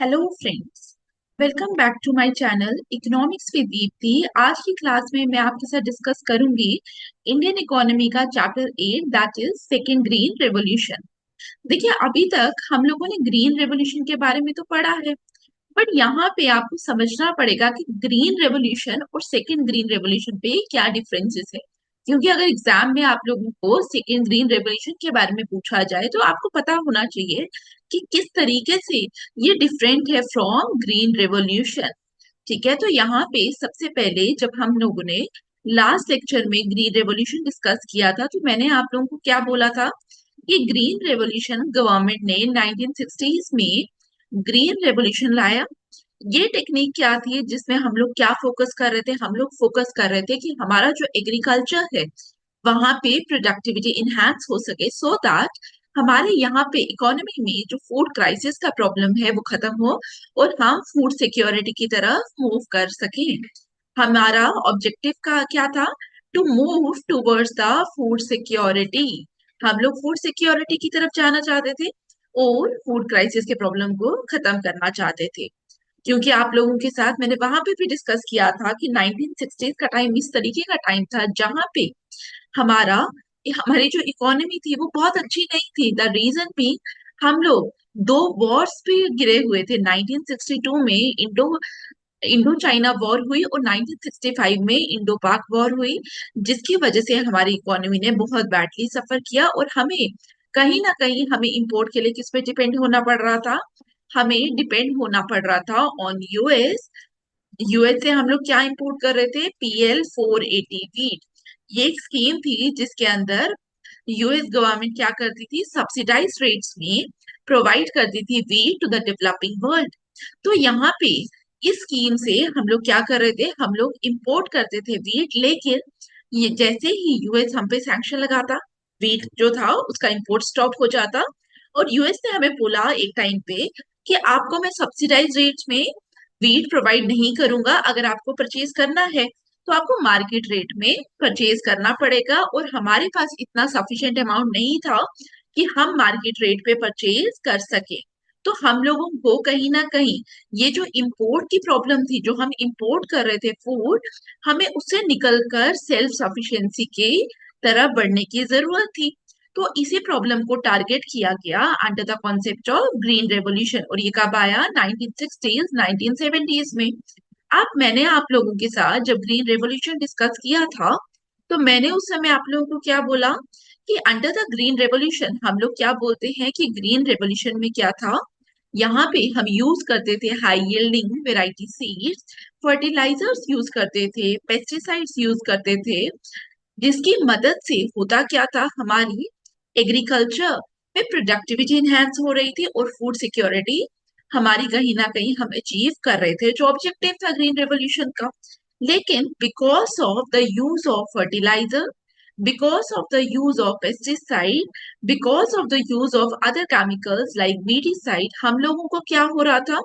Hello friends. Welcome back to my channel economics with Deepti. आज की class में मैं आपके साथ डिस्कस करूंगी इंडियन इकोनॉमी का chapter 8 that is second green revolution. देखिए, अभी तक हम लोगों ने ग्रीन रेवोल्यूशन के बारे में तो पढ़ा है, बट यहाँ पे आपको समझना पड़ेगा कि ग्रीन रेवोल्यूशन और सेकेंड ग्रीन रेवोल्यूशन पे क्या डिफरेंसेस है। क्योंकि अगर एग्जाम में आप लोगों को सेकेंड ग्रीन रेवोल्यूशन के बारे में पूछा जाए तो आपको पता होना चाहिए कि किस तरीके से ये डिफरेंट है फ्रॉम ग्रीन रेवोल्यूशन। ठीक है, तो यहाँ पे सबसे पहले जब हम लोगों ने लास्ट लेक्चर में ग्रीन रेवोल्यूशन डिस्कस किया था तो मैंने आप लोगों को क्या बोला था कि ग्रीन रेवोल्यूशन गवर्नमेंट ने 1960s में ग्रीन रेवोल्यूशन लाया। ये टेक्निक क्या थी जिसमें हम लोग क्या फोकस कर रहे थे, हम लोग फोकस कर रहे थे कि हमारा जो एग्रीकल्चर है वहां पे प्रोडक्टिविटी इनहैंस हो सके, सो दैट हमारे यहाँ पे इकोनॉमी में जो फूड क्राइसिस का प्रॉब्लम है वो खत्म हो और हम फूड सिक्योरिटी की तरफ मूव कर सकें। हमारा ऑब्जेक्टिव का क्या था? To move towards the food security. हम लोग फूड सिक्योरिटी की तरफ जाना चाहते थे और फूड क्राइसिस के प्रॉब्लम को खत्म करना चाहते थे। क्योंकि आप लोगों के साथ मैंने वहां पे भी डिस्कस किया था कि 1960s का टाइम इस तरीके का टाइम था जहां पे हमारा हमारी जो इकोनॉमी थी वो बहुत अच्छी नहीं थी। द रीजन भी हम लोग दो वॉर्स पे गिरे हुए थे। 1962 में इंडो इंडो चाइना वॉर हुई और 1965 में इंडो पाक वॉर हुई, जिसकी वजह से हमारी इकोनॉमी ने बहुत बैडली सफर किया और हमें कहीं ना कहीं हमें इंपोर्ट के लिए किस पे डिपेंड होना पड़ रहा था? हमें डिपेंड होना पड़ रहा था ऑन यूएस। यूएस से हम लोग क्या इंपोर्ट कर रहे थे? PL 480 wheat. ये एक स्कीम थी जिसके अंदर यूएस गवर्नमेंट क्या करती थी, सब्सिडाइज रेट्स में प्रोवाइड करती थी wheat to the developing world. तो यहाँ पे इस स्कीम से हम लोग क्या कर रहे थे, हम लोग इंपोर्ट करते थे वीट, लेकिन ये जैसे ही यूएस हम पे सैंक्शन लगाता, वीट जो था उसका इंपोर्ट स्टॉप हो जाता। और यूएस ने हमें बोला एक टाइम पे कि आपको मैं सब्सिडाइज रेट्स में वीट प्रोवाइड नहीं करूंगा, अगर आपको परचेज करना है तो आपको मार्केट रेट में परचेज करना पड़ेगा। और हमारे पास इतना सफिशिएंट अमाउंट नहीं था कि हम मार्केट रेट पे परचेज कर सके। तो हम लोगों को कहीं ना कहीं ये जो इंपोर्ट की प्रॉब्लम थी, जो हम इंपोर्ट कर रहे थे फूड, हमें उससे निकलकर सेल्फ सफिशिएंसी की तरफ बढ़ने की जरूरत थी। तो इसी प्रॉब्लम को टारगेट किया गया under the concept of green revolution. और ये कब आया? 1960s 1970s में। अब मैंने आप लोगों के साथ जब ग्रीन रेवोल्यूशन डिस्कस किया था तो मैंने उस समय आप लोगों को क्या बोला कि अंडर द ग्रीन रेवोल्यूशन हम लोग क्या बोलते हैं कि ग्रीन रेवोल्यूशन में क्या था, यहाँ पे हम यूज करते थे high yielding variety seeds, fertilisers use करते थे, पेस्टिसाइड्स यूज करते थे, जिसकी मदद से होता क्या था, हमारी एग्रीकल्चर में प्रोडक्टिविटी इनहैंस हो रही थी और फूड सिक्योरिटी हमारी कहीं ना कहीं हम अचीव कर रहे थे, जो ऑब्जेक्टिव था ग्रीन रेवोल्यूशन का। लेकिन because of the use of fertiliser, because of the use of pesticide, because of the use of other chemicals like weedicide, हम लोगों को क्या हो रहा था,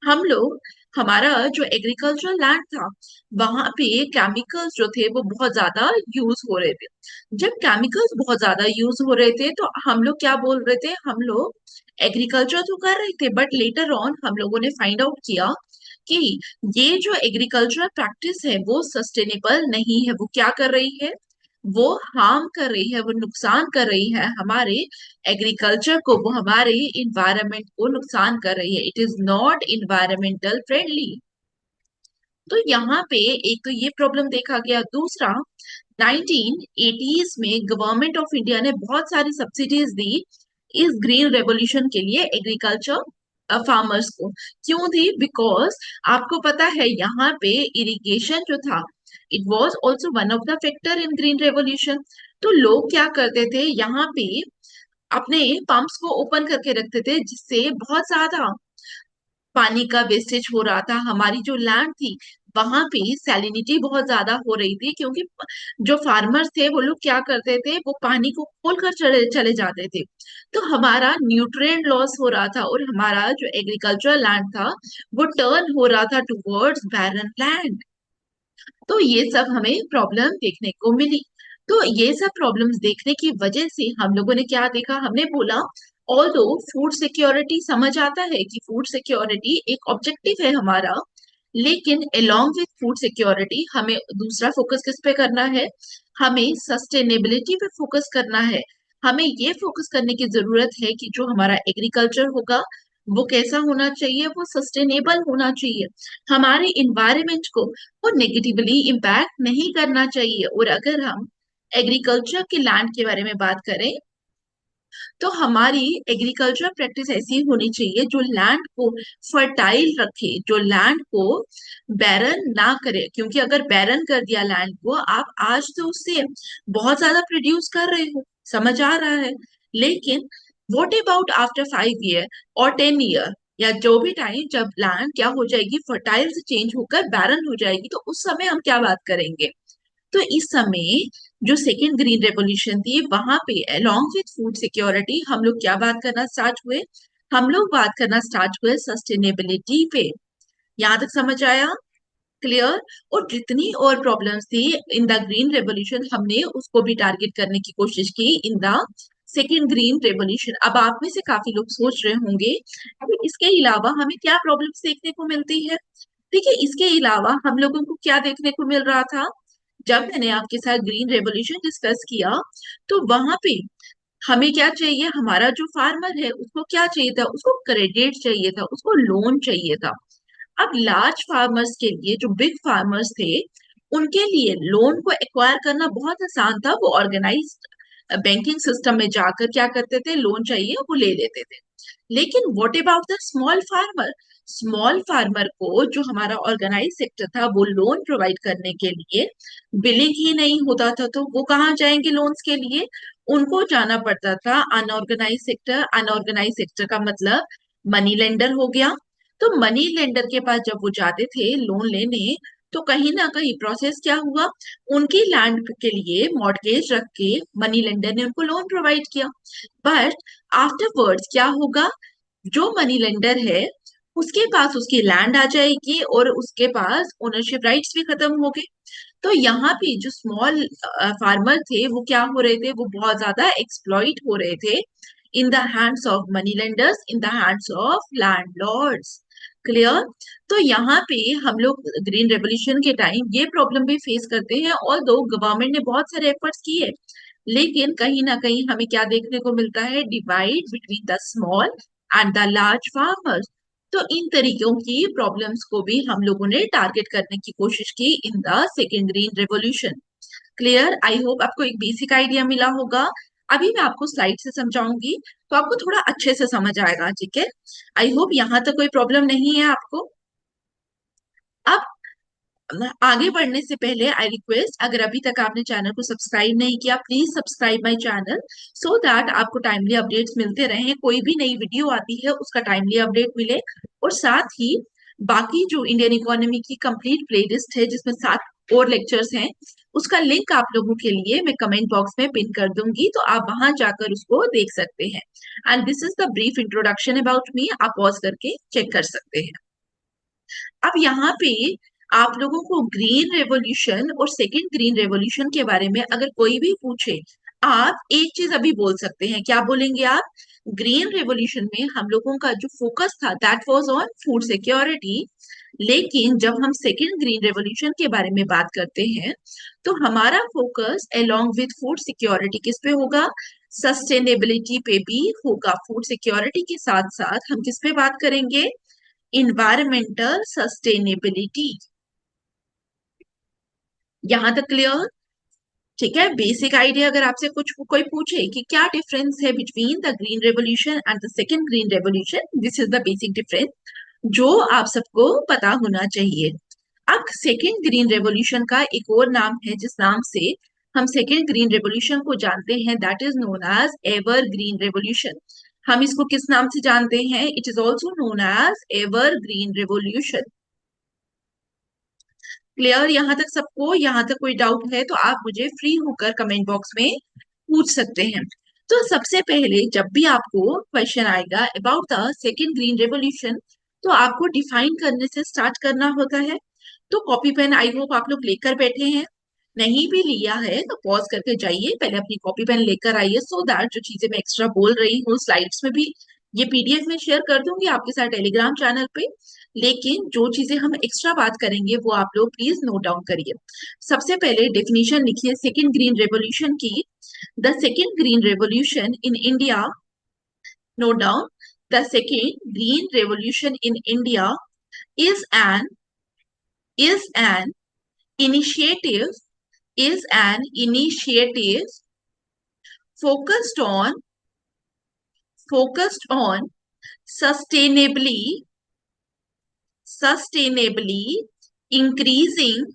हम लोग हमारा जो एग्रीकल्चरल लैंड था वहां पे केमिकल्स जो थे वो बहुत ज्यादा यूज हो रहे थे। जब केमिकल्स बहुत ज्यादा यूज हो रहे थे तो हम लोग क्या बोल रहे थे, हम लोग एग्रीकल्चर तो कर रहे थे बट लेटर ऑन हम लोगों ने फाइंड आउट किया कि ये जो एग्रीकल्चरल प्रैक्टिस है वो सस्टेनेबल नहीं है। वो क्या कर रही है? वो हार्म कर रही है, वो नुकसान कर रही है हमारे एग्रीकल्चर को, वो हमारे इन्वायरमेंट को नुकसान कर रही है। It is not environmental friendly. तो यहाँ पे एक तो ये प्रॉब्लम देखा गया। दूसरा, 1980s में गवर्नमेंट ऑफ इंडिया ने बहुत सारी सब्सिडीज दी इस ग्रीन रेवोल्यूशन के लिए एग्रीकल्चर फार्मर्स को। क्यों दी? बिकॉज आपको पता है यहाँ पे इरिगेशन जो था, it was also one of the factor in green revolution. तो लोग क्या करते थे, यहाँ पे अपने पंप्स को ओपन करके रखते थे जिससे बहुत ज्यादा पानी का वेस्टेज हो रहा था। हमारी जो लैंड थी वहां पे सैलिनिटी बहुत ज्यादा हो रही थी, क्योंकि जो फार्मर्स थे वो लोग क्या करते थे, वो पानी को खोल कर चले चले जाते थे। तो हमारा न्यूट्रिएंट लॉस हो रहा था और हमारा जो एग्रीकल्चरल लैंड था वो टर्न हो रहा था टुवर्ड्स बैरन लैंड। तो ये सब हमें प्रॉब्लम देखने को मिली। तो ये सब प्रॉब्लम्स देखने की वजह से हम लोगों ने क्या देखा, हमने बोला ऑल्दो फूड सिक्योरिटी समझ आता है कि फूड सिक्योरिटी एक ऑब्जेक्टिव है हमारा, लेकिन अलोंग विथ फूड सिक्योरिटी हमें दूसरा फोकस किस पे करना है? हमें सस्टेनेबिलिटी पे फोकस करना है। हमें ये फोकस करने की जरूरत है कि जो हमारा एग्रीकल्चर होगा वो कैसा होना चाहिए, वो सस्टेनेबल होना चाहिए, हमारे इन्वायरमेंट को वो नेगेटिवली इम्पैक्ट नहीं करना चाहिए। और अगर हम एग्रीकल्चर के लैंड के बारे में बात करें तो हमारी एग्रीकल्चर प्रैक्टिस ऐसी होनी चाहिए जो लैंड को फर्टाइल रखे, जो लैंड को बैरन ना करे, क्योंकि अगर बैरन कर दिया लैंड को, आप आज तो उससे बहुत ज्यादा प्रोड्यूस कर रहे हो, समझ आ रहा है, लेकिन व्हाट अबाउट आफ्टर 5 ईयर और 10 ईयर, या जो भी टाइम जब लैंड क्या हो जाएगी, फर्टाइल से चेंज होकर बैरन हो जाएगी, तो उस समय हम क्या बात करेंगे? तो इस समय जो सेकेंड ग्रीन रेवोल्यूशन थी वहां पे अलोंग विथ फूड सिक्योरिटी हम लोग क्या बात करना स्टार्ट हुए? हम लोग बात करना स्टार्ट हुए सस्टेनेबिलिटी पे। यहाँ तक समझ आया? क्लियर? और जितनी और प्रॉब्लम्स थी इन द ग्रीन रेवोल्यूशन हमने उसको भी टारगेट करने की कोशिश की in the second green revolution. अब आप में से काफी लोग सोच रहे होंगे अभी इसके अलावा हमें क्या प्रॉब्लम्स देखने को मिलती है? देखिए, इसके अलावा हम लोगों को क्या देखने को मिल रहा था? जब मैंने आपके साथ ग्रीन रेवोल्यूशन डिस्कस किया तो वहां पे हमें क्या चाहिए? हमारा जो फार्मर है उसको क्या चाहिए था? उसको क्रेडिट चाहिए था, उसको लोन चाहिए था। अब लार्ज फार्मर्स के लिए, जो बिग फार्मर्स थे, उनके लिए लोन को एक्वायर करना बहुत आसान था। वो ऑर्गेनाइज्ड बैंकिंग सिस्टम में जाकर क्या करते थे? लोन चाहिए वो ले लेते थे। लेकिन what about the small farmer? Small farmer को जो हमारा ऑर्गेनाइज सेक्टर था वो लोन प्रोवाइड करने के लिए बिलिंग ही नहीं होता था, तो वो कहाँ जाएंगे लोन्स के लिए? उनको जाना पड़ता था अनऑर्गेनाइज सेक्टर। अनऑर्गेनाइज सेक्टर का मतलब मनी लेंडर हो गया। तो मनी लेंडर के पास जब वो जाते थे लोन लेने, तो कहीं ना कहीं प्रोसेस क्या हुआ? उनकी लैंड के लिए मॉर्टगेज रख के मनी लेंडर ने उनको लोन प्रोवाइड किया। बट आफ्टरवर्ड्स क्या होगा? जो मनी लेंडर है उसके पास उसकी लैंड आ जाएगी और उसके पास ओनरशिप राइट्स भी खत्म हो गए। तो यहाँ पे जो स्मॉल फार्मर थे वो क्या हो रहे थे? वो बहुत ज्यादा एक्सप्लॉइट हो रहे थे in the hands of money lenders, in the hands of landlords. Clear? तो यहाँ पे हम लोग ग्रीन रेवोल्यूशन के टाइम ये प्रॉब्लम भी फेस करते हैं, और दो गवर्नमेंट ने बहुत सारे एफर्ट्स किए, लेकिन कहीं ना कहीं हमें क्या देखने को मिलता है? Divide between the small and the large farmers. तो इन तरीकों की प्रॉब्लम्स को भी हम लोगों ने टारगेट करने की कोशिश की in the second green revolution. Clear? I hope आपको एक बेसिक आइडिया मिला होगा। अभी मैं आपको स्लाइड से समझाऊंगी तो आपको थोड़ा अच्छे से समझ आएगा, ठीक है? आई होप यहाँ तक कोई प्रॉब्लम नहीं है आपको। अब आगे बढ़ने से पहले आई रिक्वेस्ट, अगर अभी तक आपने चैनल को सब्सक्राइब नहीं किया, please subscribe my channel so that आपको टाइमली अपडेट्स मिलते रहें। कोई भी नई वीडियो आती है उसका टाइमली अपडेट मिले। और साथ ही बाकी जो इंडियन इकोनॉमी की कंप्लीट प्लेलिस्ट है जिसमें 7 और लेक्चर्स हैं, उसका लिंक आप लोगों के लिए मैं कमेंट बॉक्स में पिन कर दूंगी, तो आप वहां जाकर उसको देख सकते हैं। And this is the brief introduction about me, आप पॉज करके चेक कर सकते हैं। अब यहाँ पे आप लोगों को ग्रीन रेवोल्यूशन और सेकेंड ग्रीन रेवोल्यूशन के बारे में अगर कोई भी पूछे, आप एक चीज अभी बोल सकते हैं। क्या बोलेंगे आप? ग्रीन रेवोल्यूशन में हम लोगों का जो फोकस था that was on food security, लेकिन जब हम सेकेंड ग्रीन रेवोल्यूशन के बारे में बात करते हैं तो हमारा focus along with food security किस पे होगा? सस्टेनेबिलिटी पे भी होगा। फूड सिक्योरिटी के साथ साथ हम किस पे बात करेंगे? Environmental sustainability. यहां तक क्लियर? ठीक है, बेसिक आइडिया। अगर आपसे कुछ कोई पूछे कि क्या डिफरेंस है between the green revolution and the second green revolution, this is the basic difference जो आप सबको पता होना चाहिए। अब सेकेंड ग्रीन रेवोल्यूशन का एक और नाम है जिस नाम से हम सेकेंड ग्रीन रेवोल्यूशन को जानते हैं, that is known as ever green revolution. हम इसको किस नाम से जानते हैं? It is also known as ever green revolution. Clear? यहाँ तक सबको? यहाँ तक कोई डाउट है तो आप मुझे फ्री होकर कमेंट बॉक्स में पूछ सकते हैं। तो सबसे पहले जब भी आपको क्वेश्चन आएगा about the second green revolution, तो आपको डिफाइन करने से स्टार्ट करना होता है। तो कॉपी पेन आई होप आप लोग लेकर बैठे हैं। नहीं भी लिया है तो पॉज करके जाइए, पहले अपनी कॉपी पेन लेकर आइए, सो दैट जो चीजें मैं एक्स्ट्रा बोल रही हूँ स्लाइड्स में भी, ये पीडीएफ में शेयर कर दूंगी आपके साथ टेलीग्राम चैनल पे। लेकिन जो चीजें हम एक्स्ट्रा बात करेंगे वो आप लोग प्लीज नोट डाउन करिए। सबसे पहले डेफिनेशन लिखिए सेकेंड ग्रीन रेवोल्यूशन की। The second green revolution in India, note down, the second green revolution in India is an is an initiative is an initiative focused on focused on sustainably sustainably increasing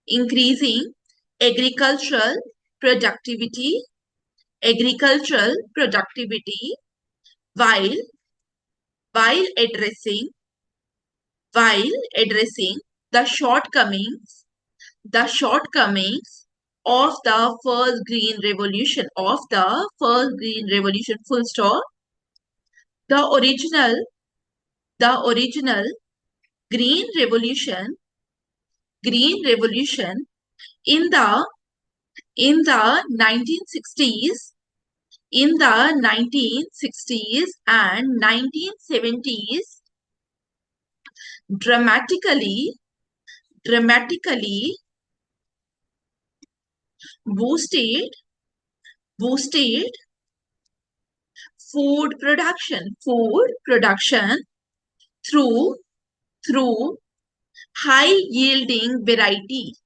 increasing agricultural productivity agricultural productivity while while addressing while addressing the shortcomings of the first green revolution, full stop. the original the original green revolution green revolution in the 1960s in the 1960s and 1970s dramatically dramatically boosted boosted food production through through high yielding varieties,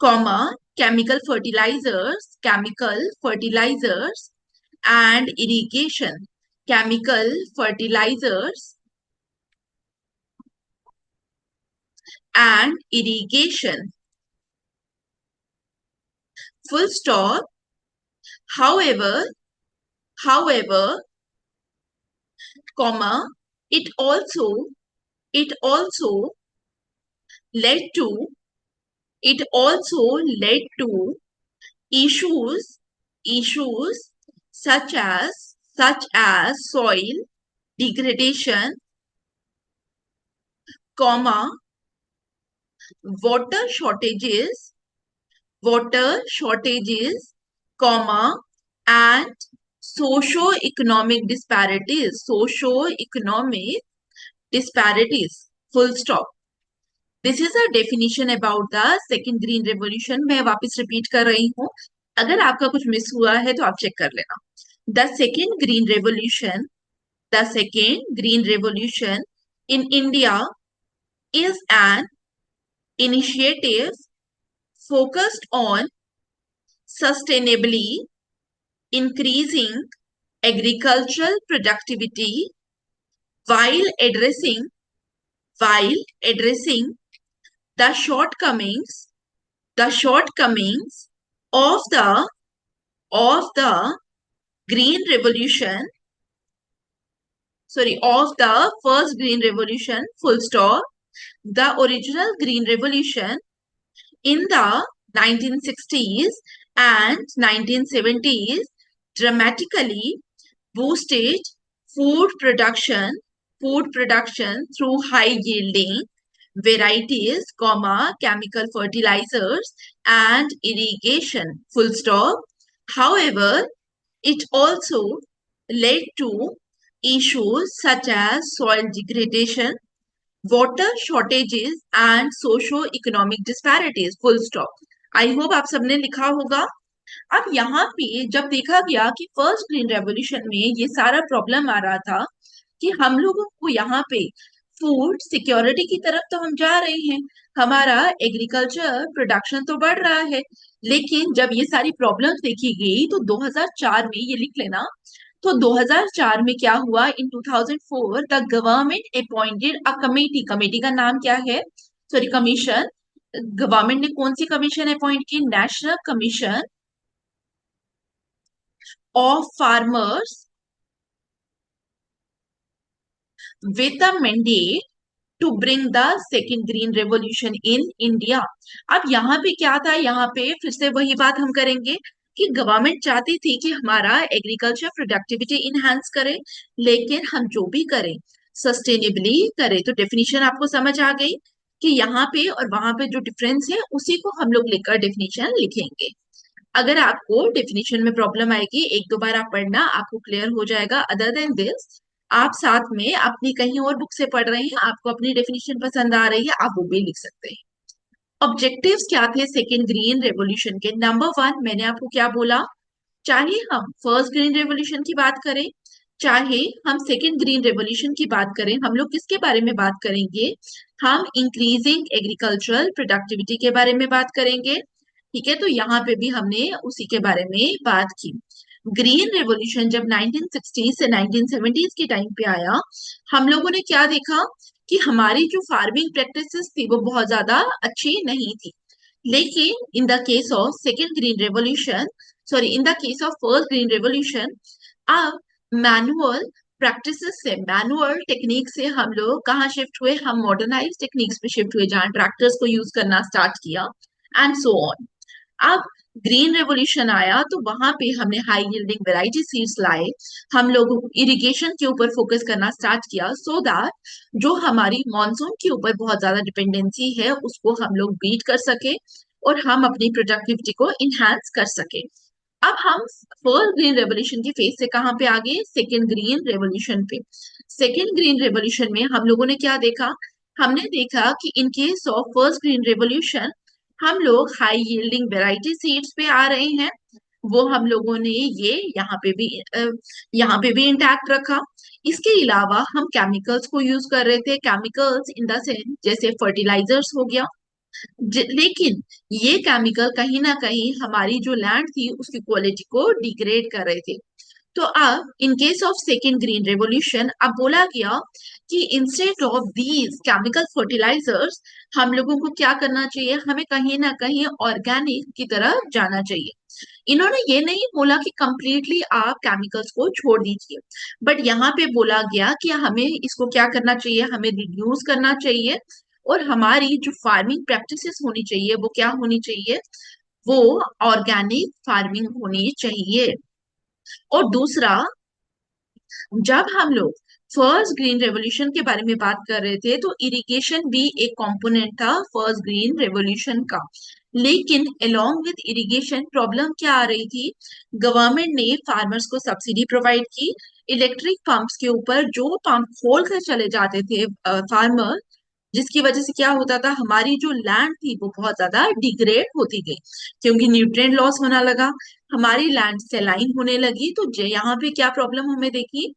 comma, chemical fertilizers and irrigation, chemical fertilizers and irrigation, full stop. However, comma, it also it also led to it also led to issues such as soil degradation, comma, water shortages water shortages, comma, and socio-economic disparities, full stop. This is a definition about the second green revolution. मैं वापस repeat कर रही हूँ, अगर आपका कुछ miss हुआ है तो आप चेक कर लेना। The second green revolution the second green revolution in India is an initiative focused on sustainably increasing agricultural productivity while addressing while addressing the shortcomings of the green revolution, of the first green revolution, full stop. The original green revolution in the 1960s and 1970s dramatically boosted food production through high yielding varieties, comma, chemical fertilizers and irrigation, full stop. However, it also led to issues such as soil degradation, water shortages and socio-economic disparities, full stop. I hope आप सबने लिखा होगा। अब यहाँ पे जब देखा गया कि फर्स्ट ग्रीन रेवोल्यूशन में ये सारा प्रॉब्लम आ रहा था कि हम लोगों को यहाँ पे फूड सिक्योरिटी की तरफ तो हम जा रहे हैं, हमारा एग्रीकल्चर प्रोडक्शन तो बढ़ रहा है, लेकिन जब ये सारी प्रॉब्लम्स देखी गई तो 2004 में, ये लिख लेना, तो 2004 में क्या हुआ, इन 2004 the government appointed a committee, committee का नाम क्या है, कमीशन, गवर्नमेंट ने कौन सी कमीशन अपॉइंट की, national commission of farmers with a mandate to bring the second green revolution in India। अब यहाँ पे क्या था, यहाँ पे फिर से वही बात हम करेंगे कि गवर्नमेंट चाहती थी कि हमारा एग्रीकल्चर प्रोडक्टिविटी इनहेंस करे, लेकिन हम जो भी करें सस्टेनेबली करें। तो डेफिनेशन आपको समझ आ गई। कि यहाँ पे और वहां पे जो डिफरेंस है उसी को हम लोग लेकर डेफिनेशन लिखेंगे। अगर आपको डेफिनेशन में प्रॉब्लम आएगी, एक दो बार आप पढ़ना, आपको क्लियर हो जाएगा। अदर देन दिस, आप साथ में अपनी कहीं और बुक से पढ़ रहे हैं, आपको अपनी डेफिनेशन पसंद आ रही है, आप वो भी लिख सकते हैं। ऑब्जेक्टिव्स क्या थे सेकेंड ग्रीन रेवोल्यूशन के? नंबर वन, मैंने आपको क्या बोला, चाहे हम फर्स्ट ग्रीन रेवोल्यूशन की बात करें, चाहे हम सेकेंड ग्रीन रेवोल्यूशन की बात करें, हम लोग किसके बारे में बात करेंगे? हम इंक्रीजिंग एग्रीकल्चरल प्रोडक्टिविटी के बारे में बात करेंगे। ठीक है, तो यहाँ पे भी हमने उसी के बारे में बात की। ग्रीन रेवोल्यूशन जब 1960 से 1970 के टाइम पे आया, हम लोगों ने क्या देखा कि हमारी जो फार्मिंग प्रैक्टिसेस थी वो बहुत ज्यादा अच्छी नहीं थी। लेकिन in the case of second green revolution, sorry, in the case of first green revolution, अब मैनुअल प्रैक्टिसेस से, मैनुअल टेक्निक से हम लोग कहाँ शिफ्ट हुए? हम मॉडर्नाइज टेक्निक्स पे शिफ्ट हुए, जहाँ ट्रैक्टर्स को यूज करना स्टार्ट किया एंड सो ऑन। अब ग्रीन रेवोल्यूशन आया तो वहां पे हमने हाई यील्डिंग वैरायटी सीड्स लाए, हम लोग इरिगेशन के ऊपर फोकस करना स्टार्ट किया, सो दैट जो हमारी मॉनसून के ऊपर बहुत ज्यादा डिपेंडेंसी है उसको हम लोग बीट कर सके और हम अपनी प्रोडक्टिविटी को इनहांस कर सके। अब हम फर्स्ट ग्रीन रेवोल्यूशन की फेज से कहाँ पे आ गए? सेकेंड ग्रीन रेवोल्यूशन पे। सेकेंड ग्रीन रेवोल्यूशन में हम लोगों ने क्या देखा? हमने देखा कि इन case of first green revolution हम लोग हाई यील्डिंग वैरायटी सीड्स पे आ रहे हैं, वो हम लोगों ने ये यहाँ पे भी इंटैक्ट रखा। इसके अलावा हम केमिकल्स को यूज कर रहे थे, केमिकल्स इन द सेंस जैसे फर्टिलाइजर्स हो गया, लेकिन ये केमिकल कहीं ना कहीं हमारी जो लैंड थी उसकी क्वालिटी को डिग्रेड कर रहे थे। तो अब in case of second green revolution अब बोला गया कि instead of these chemical fertilisers हम लोगों को क्या करना चाहिए? हमें कहीं ना कहीं ऑर्गेनिक की तरफ जाना चाहिए। इन्होंने ये नहीं बोला कि कंप्लीटली आप केमिकल्स को छोड़ दीजिए, बट यहाँ पे बोला गया कि हमें इसको क्या करना चाहिए? हमें रिड्यूस करना चाहिए और हमारी जो फार्मिंग प्रैक्टिसेस होनी चाहिए वो क्या होनी चाहिए? वो ऑर्गेनिक फार्मिंग होनी चाहिए। और दूसरा, जब हम लोग फर्स्ट ग्रीन रेवोल्यूशन के बारे में बात कर रहे थे तो इरिगेशन भी एक कंपोनेंट था फर्स्ट ग्रीन रेवोल्यूशन का। लेकिन अलोंग विद इरिगेशन प्रॉब्लम क्या आ रही थी? गवर्नमेंट ने फार्मर्स को सब्सिडी प्रोवाइड की इलेक्ट्रिक पंप्स के ऊपर, जो पंप खोल कर चले जाते थे फार्मर, जिसकी वजह से क्या होता था? हमारी जो लैंड थी वो बहुत ज्यादा डिग्रेड होती गई, क्योंकि न्यूट्रिएंट लॉस होना लगा, हमारी लैंड सेलाइन होने लगी। तो यहाँ पे क्या प्रॉब्लम हमें देखी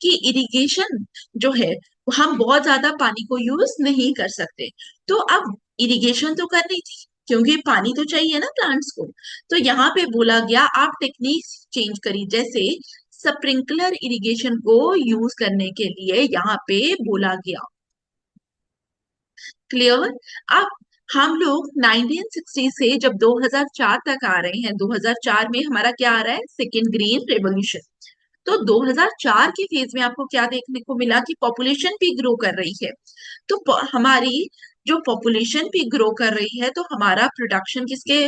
कि इरिगेशन जो है हम बहुत ज्यादा पानी को यूज नहीं कर सकते। तो अब इरिगेशन तो करनी थी क्योंकि पानी तो चाहिए ना प्लांट्स को। तो यहाँ पे बोला गया आप टेक्निक चेंज करिए, जैसे स्प्रिंकलर इरिगेशन को यूज करने के लिए यहाँ पे बोला गया। क्लियर? अब हम लोग 1960 से जब 2004 तक आ रहे हैं, 2004 में हमारा क्या आ रहा है? Second green revolution. तो 2004 के फेज में आपको क्या देखने को मिला कि पॉपुलेशन भी ग्रो कर रही है। तो हमारी जो पॉपुलेशन भी ग्रो कर रही है तो हमारा प्रोडक्शन किसके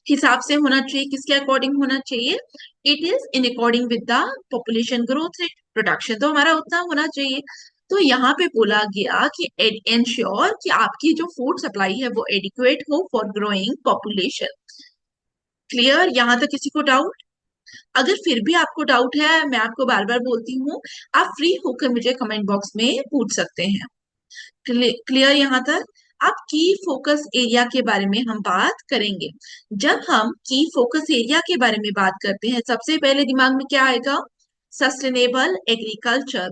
हिसाब से होना चाहिए? किसके अकॉर्डिंग होना चाहिए? It is in according with the population growth rate. Production तो हमारा उतना होना चाहिए। तो यहाँ पे बोला गया कि एंश्योर कि आपकी जो फूड सप्लाई है वो एडिक्वेट हो फॉर ग्रोइंग पॉपुलेशन। क्लियर? यहाँ तक किसी को डाउट? अगर फिर भी आपको डाउट है, मैं आपको बार बार बोलती हूँ, आप फ्री होकर मुझे कमेंट बॉक्स में पूछ सकते हैं। क्लियर यहाँ तक? अब की फोकस एरिया के बारे में हम बात करेंगे। जब हम की फोकस एरिया के बारे में बात करते हैं, सबसे पहले दिमाग में क्या आएगा? Sustainable agriculture.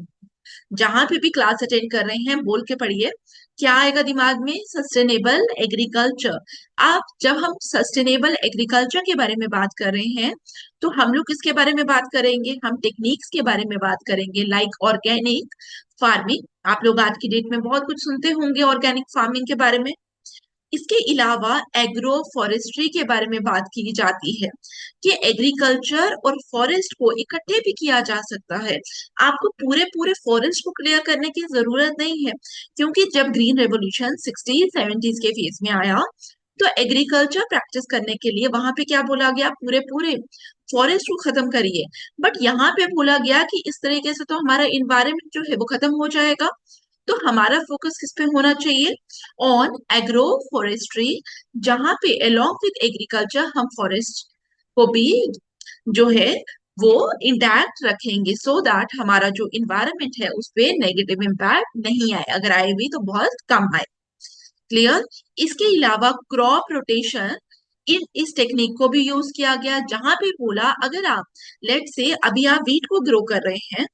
जहां पे भी क्लास अटेंड कर रहे हैं बोल के पढ़िए, क्या आएगा दिमाग में? Sustainable agriculture. आप जब हम सस्टेनेबल एग्रीकल्चर के बारे में बात कर रहे हैं तो हम लोग किसके बारे में बात करेंगे? हम टेक्निक्स के बारे में बात करेंगे, लाइक ऑर्गेनिक फार्मिंग। आप लोग आज की डेट में बहुत कुछ सुनते होंगे ऑर्गेनिक फार्मिंग के बारे में। इसके अलावा एग्रो फॉरेस्ट्री के बारे में बात की जाती है कि एग्रीकल्चर और फॉरेस्ट को इकट्ठे भी किया जा सकता है। आपको पूरे पूरे फॉरेस्ट को क्लियर करने की जरूरत नहीं है, क्योंकि जब ग्रीन रेवोल्यूशन 60s 70s के फेज में आया तो एग्रीकल्चर प्रैक्टिस करने के लिए वहां पे क्या बोला गया? पूरे पूरे फॉरेस्ट को खत्म करिए। बट यहाँ पे बोला गया कि इस तरीके से तो हमारा इन्वायरमेंट जो है वो खत्म हो जाएगा, तो हमारा फोकस किस पे होना चाहिए? ऑन एग्रो फॉरेस्ट्री, जहां पे अलोंग विद एग्रीकल्चर हम फॉरेस्ट को भी जो है वो इंटैक्ट रखेंगे, सो दैट हमारा जो इन्वायरमेंट है उस पे नेगेटिव इम्पैक्ट नहीं आए, अगर आए भी तो बहुत कम आए। क्लियर? इसके अलावा क्रॉप रोटेशन, इन इस टेक्निक को भी यूज किया गया, जहां पे बोला अगर आप लेट से अभी आप वीट को ग्रो कर रहे हैं,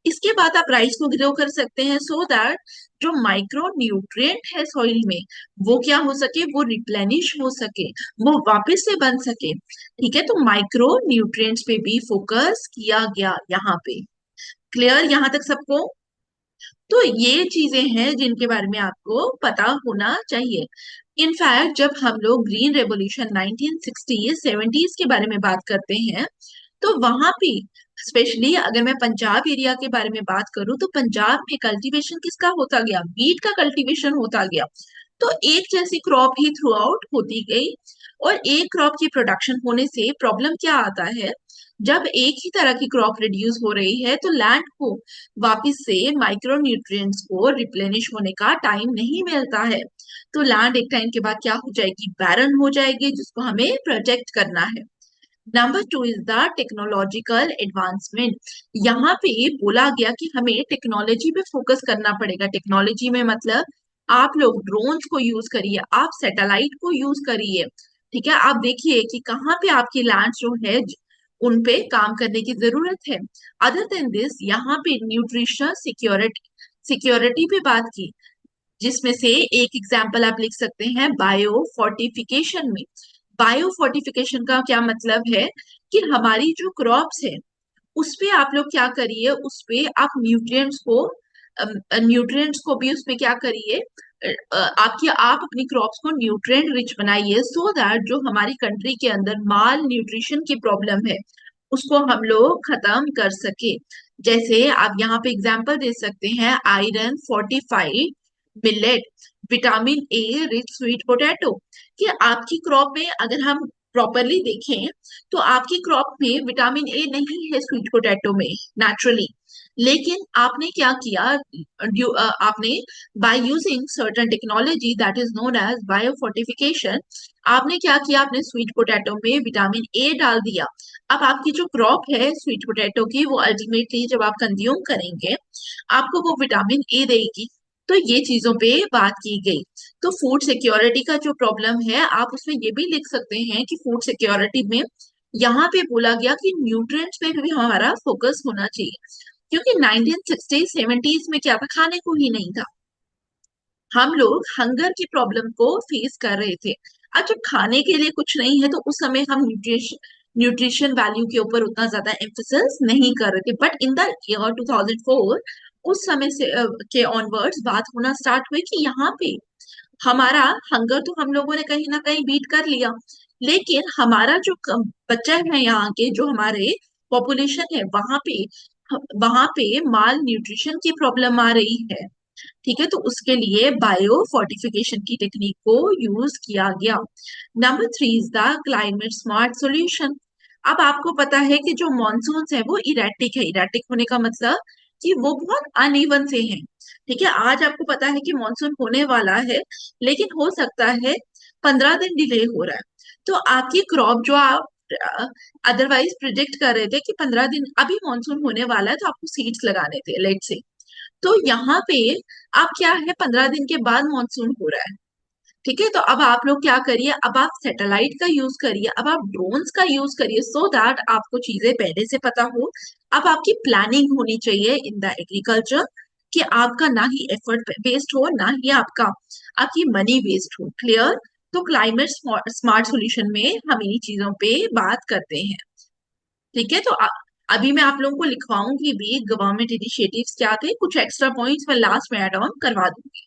इसके बाद आप राइस को ग्रो कर सकते हैं, सो दैट जो माइक्रो न्यूट्रिएंट है सॉइल में वो क्या हो सके, वो रिप्लेनिश हो सके, वो वापस से बन सके। ठीक है, तो माइक्रो न्यूट्रिएंट्स पे भी फोकस किया गया यहाँ पे। क्लियर यहाँ तक सबको? तो ये चीजें हैं जिनके बारे में आपको पता होना चाहिए। इनफैक्ट जब हम लोग ग्रीन रेवोल्यूशन 1960s 70s के बारे में बात करते हैं, तो वहां पे स्पेशली अगर मैं पंजाब एरिया के बारे में बात करूं, तो पंजाब में कल्टीवेशन किसका होता गया? वीट का कल्टीवेशन होता गया। तो एक जैसी क्रॉप ही थ्रू आउट होती गई, और एक क्रॉप की प्रोडक्शन होने से प्रॉब्लम क्या आता है, जब एक ही तरह की क्रॉप रिड्यूस हो रही है तो लैंड को वापस से माइक्रो न्यूट्रिएंट्स को रिप्लेनिश होने का टाइम नहीं मिलता है। तो लैंड एक टाइम के बाद क्या हो जाएगी? बैरन हो जाएगी, जिसको हमें प्रोटेक्ट करना है। Number two is the technological advancement. यहाँ पे बोला गया कि हमें टेक्नोलॉजी पे फोकस करना पड़ेगा। टेक्नोलॉजी में मतलब आप लोग ड्रोन्स को यूज करिए, आप सैटेलाइट को यूज करिए। ठीक है, आप देखिए कि कहाँ पे आपकी लैंड जो है उन पे काम करने की जरूरत है। अदर देन दिस, यहाँ पे न्यूट्रिशन सिक्योरिटी सिक्योरिटी पे बात की, जिसमें से एक एग्जाम्पल आप लिख सकते हैं बायो फोर्टिफिकेशन में। बायो फोर्टिफिकेशन का क्या मतलब है कि हमारी जो क्रॉप्स है उस पे आप लोग क्या करिए, उस पे आप न्यूट्रिएंट्स को भी उस पे क्या करिए, आप अपनी क्रॉप्स को न्यूट्रिएंट रिच बनाइए, सो दैट जो हमारी कंट्री के अंदर माल न्यूट्रिशन की प्रॉब्लम है उसको हम लोग खत्म कर सके। जैसे आप यहाँ पे एग्जाम्पल दे सकते हैं iron fortified millet, vitamin A rich sweet potato, कि आपकी क्रॉप में अगर हम प्रॉपरली देखें तो आपकी क्रॉप में विटामिन ए नहीं है स्वीट पोटैटो में नेचुरली, लेकिन आपने क्या किया, आपने by using certain technology that is known as biofortification, आपने क्या किया, आपने स्वीट पोटैटो में विटामिन ए डाल दिया। अब आपकी जो क्रॉप है स्वीट पोटैटो की, वो अल्टीमेटली जब आप कंज्यूम करेंगे आपको वो विटामिन ए देगी। तो ये चीजों पे बात की गई। तो फूड सिक्योरिटी का जो प्रॉब्लम है आप उसमें ये भी लिख सकते हैं कि फूड सिक्योरिटी में यहाँ पे बोला गया कि न्यूट्रिएंट्स पे भी हमारा फोकस होना चाहिए, क्योंकि 1960s 70s में क्या था, खाने को ही नहीं था। हम लोग हंगर की प्रॉब्लम को फेस कर रहे थे। अब जब खाने के लिए कुछ नहीं है तो उस समय हम न्यूट्रिशन वैल्यू के ऊपर उतना ज्यादा एम्फोसिस नहीं कर रहे थे, बट इन द ईयर 2004 उस समय से के ऑनवर्ड्स बात होना स्टार्ट हुई कि यहाँ पे हमारा हंगर तो हम लोगों ने कहीं ना कहीं बीट कर लिया, लेकिन हमारा जो बच्चा है यहाँ के, जो हमारे पॉपुलेशन है वहां पे माल न्यूट्रिशन की प्रॉब्लम आ रही है। ठीक है, तो उसके लिए बायो फोर्टिफिकेशन की टेक्निक को यूज किया गया। Number three is the climate smart solution. अब आपको पता है कि जो मॉनसून है वो इरेटिक है। इरेटिक होने का मतलब कि वो बहुत अनइवन से हैं। ठीक है, आज आपको पता है कि मॉनसून होने वाला है, लेकिन हो सकता है 15 दिन डिले हो रहा है। तो आपकी क्रॉप जो आप अदरवाइज प्रिडिक्ट कर रहे थे कि 15 दिन अभी मॉनसून होने वाला है तो आपको सीड्स लगाने थे लेट से, तो यहाँ पे आप क्या है 15 दिन के बाद मॉनसून हो रहा है। ठीक है, तो अब आप लोग क्या करिए, अब आप सैटेलाइट का यूज करिए, अब आप ड्रोन्स का यूज करिए, सो दैट आपको चीजें पहले से पता हो। अब आपकी प्लानिंग होनी चाहिए इन द एग्रीकल्चर, कि आपका ना ही एफर्ट वेस्ट हो, ना ही आपकी मनी वेस्ट हो। क्लियर? तो क्लाइमेट स्मार्ट सॉल्यूशन में हम इन्हीं चीजों पे बात करते हैं। ठीक है, तो अभी मैं आप लोगों को लिखवाऊंगी भी गवर्नमेंट इनिशिएटिव्स क्या थे, कुछ एक्स्ट्रा पॉइंट्स मैं लास्ट में ऐड ऑन करवा दूंगी।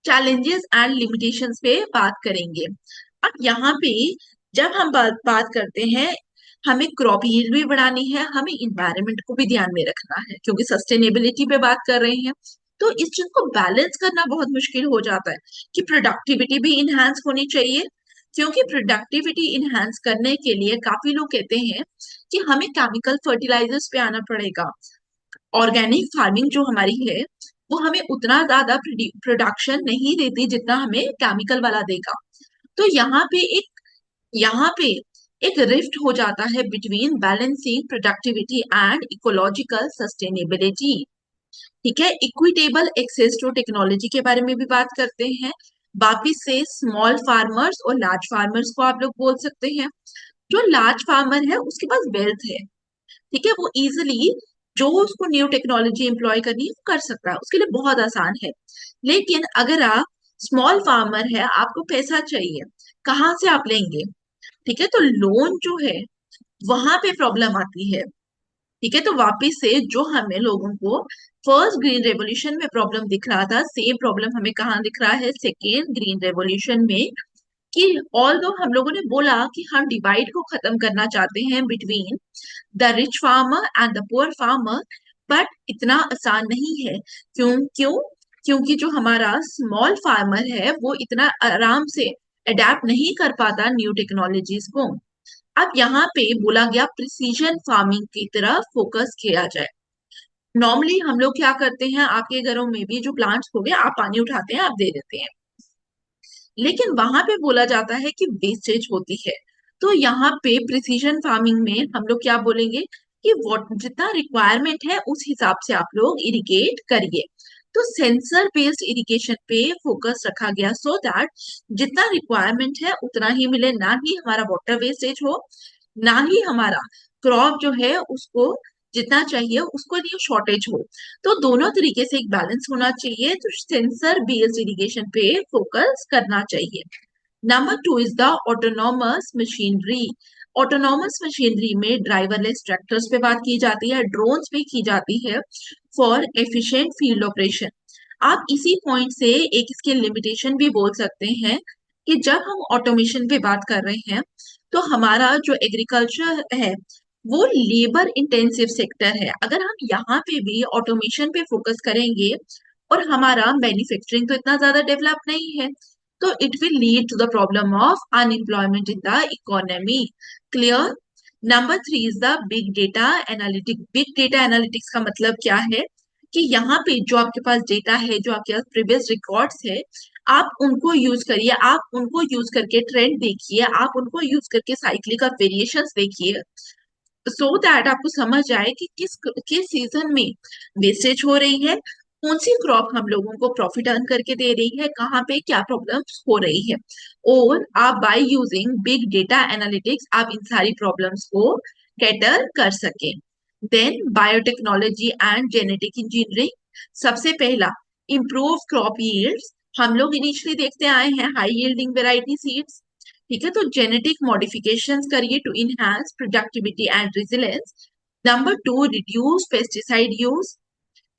चैलेंजेस एंड लिमिटेशंस पे बात करेंगे। अब यहाँ पे जब हम बात करते हैं, हमें क्रॉप यील्ड भी बढ़ानी है, हमें इन्वायरमेंट को भी ध्यान में रखना है, क्योंकि सस्टेनेबिलिटी पे बात कर रहे हैं। तो इस चीज को बैलेंस करना बहुत मुश्किल हो जाता है कि प्रोडक्टिविटी भी इनहेंस होनी चाहिए, क्योंकि प्रोडक्टिविटी इनहेंस करने के लिए काफी लोग कहते हैं कि हमें केमिकल फर्टिलाइजर्स पे आना पड़ेगा, ऑर्गेनिक फार्मिंग जो हमारी है वो हमें उतना ज्यादा प्रोडक्शन नहीं देती जितना हमें केमिकल वाला देगा। तो यहाँ पे एक रिफ्ट हो जाता है between balancing productivity and ecological sustainability. ठीक है, इक्विटेबल एक्सेस टू टेक्नोलॉजी के बारे में भी बात करते हैं। वापिस से स्मॉल फार्मर्स और लार्ज फार्मर्स को आप लोग बोल सकते हैं। जो लार्ज फार्मर है उसके पास वेल्थ है, ठीक है, वो इजिली जो उसको न्यू टेक्नोलॉजी एम्प्लॉय करनी है वो कर सकता है, उसके लिए बहुत आसान है। लेकिन अगर आप स्मॉल फार्मर है, आपको पैसा चाहिए, कहाँ से आप लेंगे? ठीक है, तो लोन जो है वहां पे प्रॉब्लम आती है। ठीक है, तो वापिस से जो हमें लोगों को फर्स्ट ग्रीन रेवोल्यूशन में प्रॉब्लम दिख रहा था, सेम प्रॉब्लम हमें कहाँ दिख रहा है सेकेंड ग्रीन रेवोल्यूशन में। कि ऑल दो हम लोगों ने बोला कि हम डिवाइड को खत्म करना चाहते हैं between the rich farmer and the poor farmer, but इतना आसान नहीं है। क्यों? क्योंकि जो हमारा स्मॉल फार्मर है वो इतना आराम से अडेप्ट नहीं कर पाता न्यू टेक्नोलॉजीज को। अब यहाँ पे बोला गया प्रिसीजन फार्मिंग की तरफ फोकस किया जाए। नॉर्मली हम लोग क्या करते हैं, आपके घरों में भी जो प्लांट्स हो गए, आप पानी उठाते हैं, आप दे देते हैं, लेकिन वहां पे बोला जाता है कि वेस्टेज होती है। तो यहाँ पे प्रिसीजन फार्मिंग में हम लोग क्या बोलेंगे कि जितना रिक्वायरमेंट है उस हिसाब से आप लोग इरिगेट करिए। तो सेंसर बेस्ड इरिगेशन पे फोकस रखा गया सो दैट जितना रिक्वायरमेंट है उतना ही मिले, ना ही हमारा वाटर वेस्टेज हो, ना ही हमारा क्रॉप जो है उसको जितना चाहिए उसको लिए शॉर्टेज हो। तो दोनों तरीके से एक बैलेंस होना चाहिए, तो सेंसर बेस्ड इरिगेशन पे फोकस करना चाहिए। Number two is the autonomous machinery. Autonomous machinery में ड्राइवरलेस ट्रैक्टर्स पे बात की जाती है, ड्रोन्स पे की जाती है फॉर एफिशिएंट फील्ड ऑपरेशन। आप इसी पॉइंट से एक इसके लिमिटेशन भी बोल सकते हैं कि जब हम ऑटोमेशन पे बात कर रहे हैं तो हमारा जो एग्रीकल्चर है वो लेबर इंटेंसिव सेक्टर है। अगर हम यहाँ पे भी ऑटोमेशन पे फोकस करेंगे और हमारा मैन्युफैक्चरिंग तो इतना ज्यादा डेवलप नहीं है, तो it will lead to the problem of unemployment in the economy. Clear? Number three is the big data analytics. Big data analytics का मतलब क्या है कि यहाँ पे जो आपके पास डेटा है, जो आपके पास प्रीवियस रिकॉर्ड्स है, आप उनको यूज करिए, आप उनको यूज करके ट्रेंड देखिए, आप उनको यूज करके साइक्लिक ऑफ वेरिएशंस देखिए, सो दैट आपको समझ आए कि किस सीजन में वेस्टेज हो रही है, कौन सी क्रॉप हम लोगों को प्रॉफिट अर्न करके दे रही है, कहाँ पे क्या प्रॉब्लम्स हो रही है। और आप by using big data analytics आप इन सारी प्रॉब्लम्स को कैटर कर सकें। Then biotechnology and genetic engineering. सबसे पहला इम्प्रूव क्रॉप यील्ड्स। हम लोग इनिशियली देखते आए हैं हाई यील्डिंग वेराइटी सीड्स। ठीक है, तो जेनेटिक मॉडिफिकेशंस करिए to enhance productivity and resilience. Number two reduce pesticide use.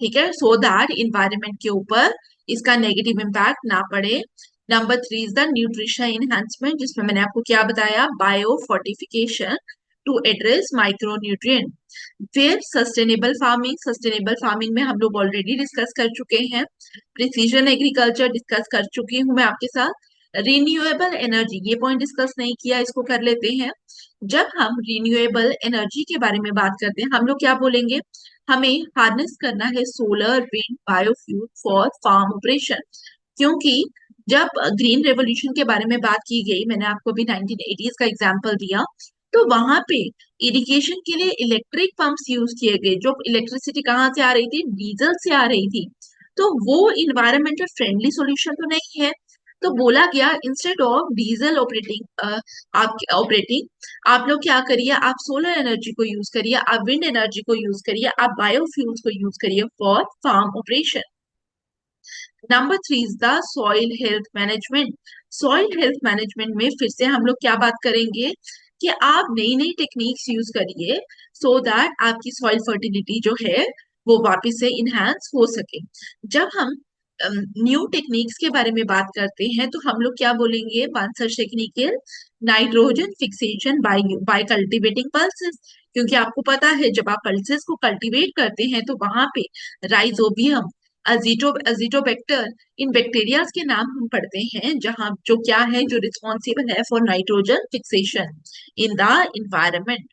ठीक है, सो दैट इन्वायरमेंट के ऊपर इसका नेगेटिव इम्पैक्ट ना पड़े। Number three is the nutrition enhancement, जिसमें मैंने आपको क्या बताया, biofortification to address micro nutrient. फिर सस्टेनेबल फार्मिंग। सस्टेनेबल फार्मिंग में हम लोग ऑलरेडी डिस्कस कर चुके हैं, प्रिसीजन एग्रीकल्चर डिस्कस कर चुकी हूँ मैं आपके साथ। रिन्यूएबल एनर्जी, ये पॉइंट डिस्कस नहीं किया, इसको कर लेते हैं। जब हम रिन्यूएबल एनर्जी के बारे में बात करते हैं, हम लोग क्या बोलेंगे, हमें हार्नेस करना है solar, wind, biofuel for farm operation. क्योंकि जब ग्रीन रेवोल्यूशन के बारे में बात की गई, मैंने आपको भी 1980s का एग्जांपल दिया, तो वहां पे इरिगेशन के लिए इलेक्ट्रिक पंप्स यूज किए गए। जो इलेक्ट्रिसिटी कहाँ से आ रही थी, डीजल से आ रही थी। तो वो इन्वायरमेंटल फ्रेंडली सॉल्यूशन तो नहीं है। तो बोला गया इंस्टेड ऑफ डीजल ऑपरेटिंग आप लोग क्या करिए, आप सोलर एनर्जी को यूज करिए, आप विंड एनर्जी को यूज करिए, आप बायोफ्यूल्स को यूज करिए for farm operation. Number three is the soil health management. Soil health management में फिर से हम लोग क्या बात करेंगे कि आप नई नई टेक्निक्स यूज करिए सो दैट आपकी सॉइल फर्टिलिटी जो है वो वापस से इनहेंस हो सके। जब हम न्यू टेक्निक्स के बारे में बात करते हैं तो हम लोग क्या बोलेंगे, one such technique nitrogen fixation by cultivating pulses. क्योंकि आपको पता है जब आप पल्सेस को कल्टीवेट करते हैं तो वहां पे राइजोबियम, अजीटोबैक्टर, इन बैक्टीरियाज के नाम हम पढ़ते हैं, जहां जो क्या है, जो रिस्पॉन्सिबल है for nitrogen fixation in the environment.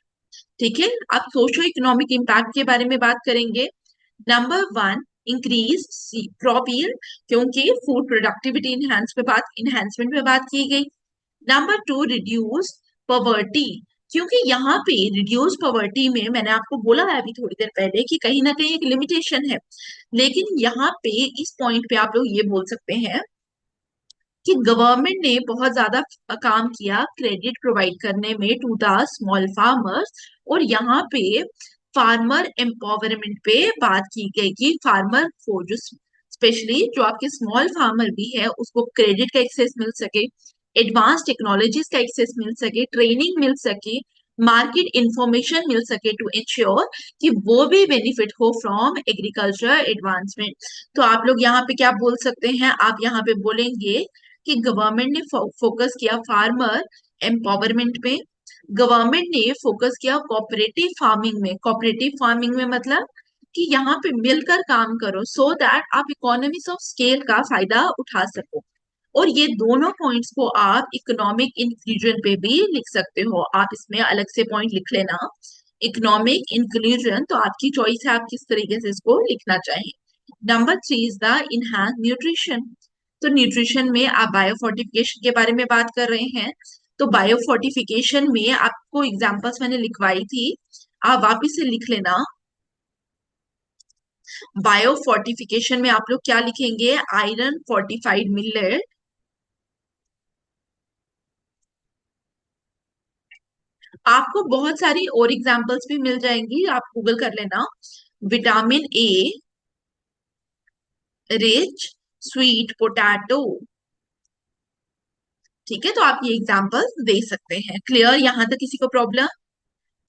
ठीक है, अब सोशो इकोनॉमिक इम्पैक्ट के बारे में बात करेंगे। Number one, increase crop yield, क्योंकि फूड प्रोडक्टिविटी इनहेंसमेंट पे बात की गई। नंबर टू, रिड्यूस पॉवर्टी, क्योंकि यहाँ पे रिड्यूस पॉवर्टी में मैंने आपको बोला है अभी थोड़ी देर पहले कि कहीं ना कहीं एक लिमिटेशन है, लेकिन यहाँ पे इस पॉइंट पे आप लोग ये बोल सकते हैं कि गवर्नमेंट ने बहुत ज्यादा काम किया क्रेडिट प्रोवाइड करने में टू द स्मॉल फार्मर्स, और यहाँ पे फार्मर एम्पावरमेंट पे बात की गई कि फार्मर को जो स्पेशली जो आपके स्मॉल फार्मर भी है उसको क्रेडिट का एक्सेस मिल सके, एडवांस टेक्नोलॉजीज का एक्सेस मिल सके, ट्रेनिंग मिल सके, मार्केट इंफॉर्मेशन मिल सके टू इंश्योर कि वो भी बेनिफिट हो फ्रॉम एग्रीकल्चर एडवांसमेंट। तो आप लोग यहाँ पे क्या बोल सकते हैं, आप यहाँ पे बोलेंगे कि गवर्नमेंट ने फोकस किया फार्मर एम्पावरमेंट पे, गवर्नमेंट ने फोकस किया कोऑपरेटिव फार्मिंग में। कोऑपरेटिव फार्मिंग में मतलब कि यहाँ पे मिलकर काम करो सो दैट आप इकोनॉमिक्स ऑफ स्केल का फायदा उठा सको। और ये दोनों पॉइंट्स को आप इकोनॉमिक इंक्लूजन पे भी लिख सकते हो, आप इसमें अलग से पॉइंट लिख लेना इकोनॉमिक इंक्लूजन, तो आपकी चॉइस है आप किस तरीके से इसको लिखना चाहें। Number three is the enhance nutrition. तो न्यूट्रिशन में आप बायोफोर्टिफिकेशन के बारे में बात कर रहे हैं, तो बायोफोर्टिफिकेशन में आपको एग्जांपल्स मैंने लिखवाई थी, आप वापिस से लिख लेना। बायोफोर्टिफिकेशन में आप लोग क्या लिखेंगे, आयरन फोर्टिफाइड मिलेट, आपको बहुत सारी और एग्जांपल्स भी मिल जाएंगी, आप गूगल कर लेना। Vitamin A rich sweet potato, ठीक है, तो आप ये एग्जांपल्स दे सकते हैं। क्लियर यहां तक किसी को प्रॉब्लम?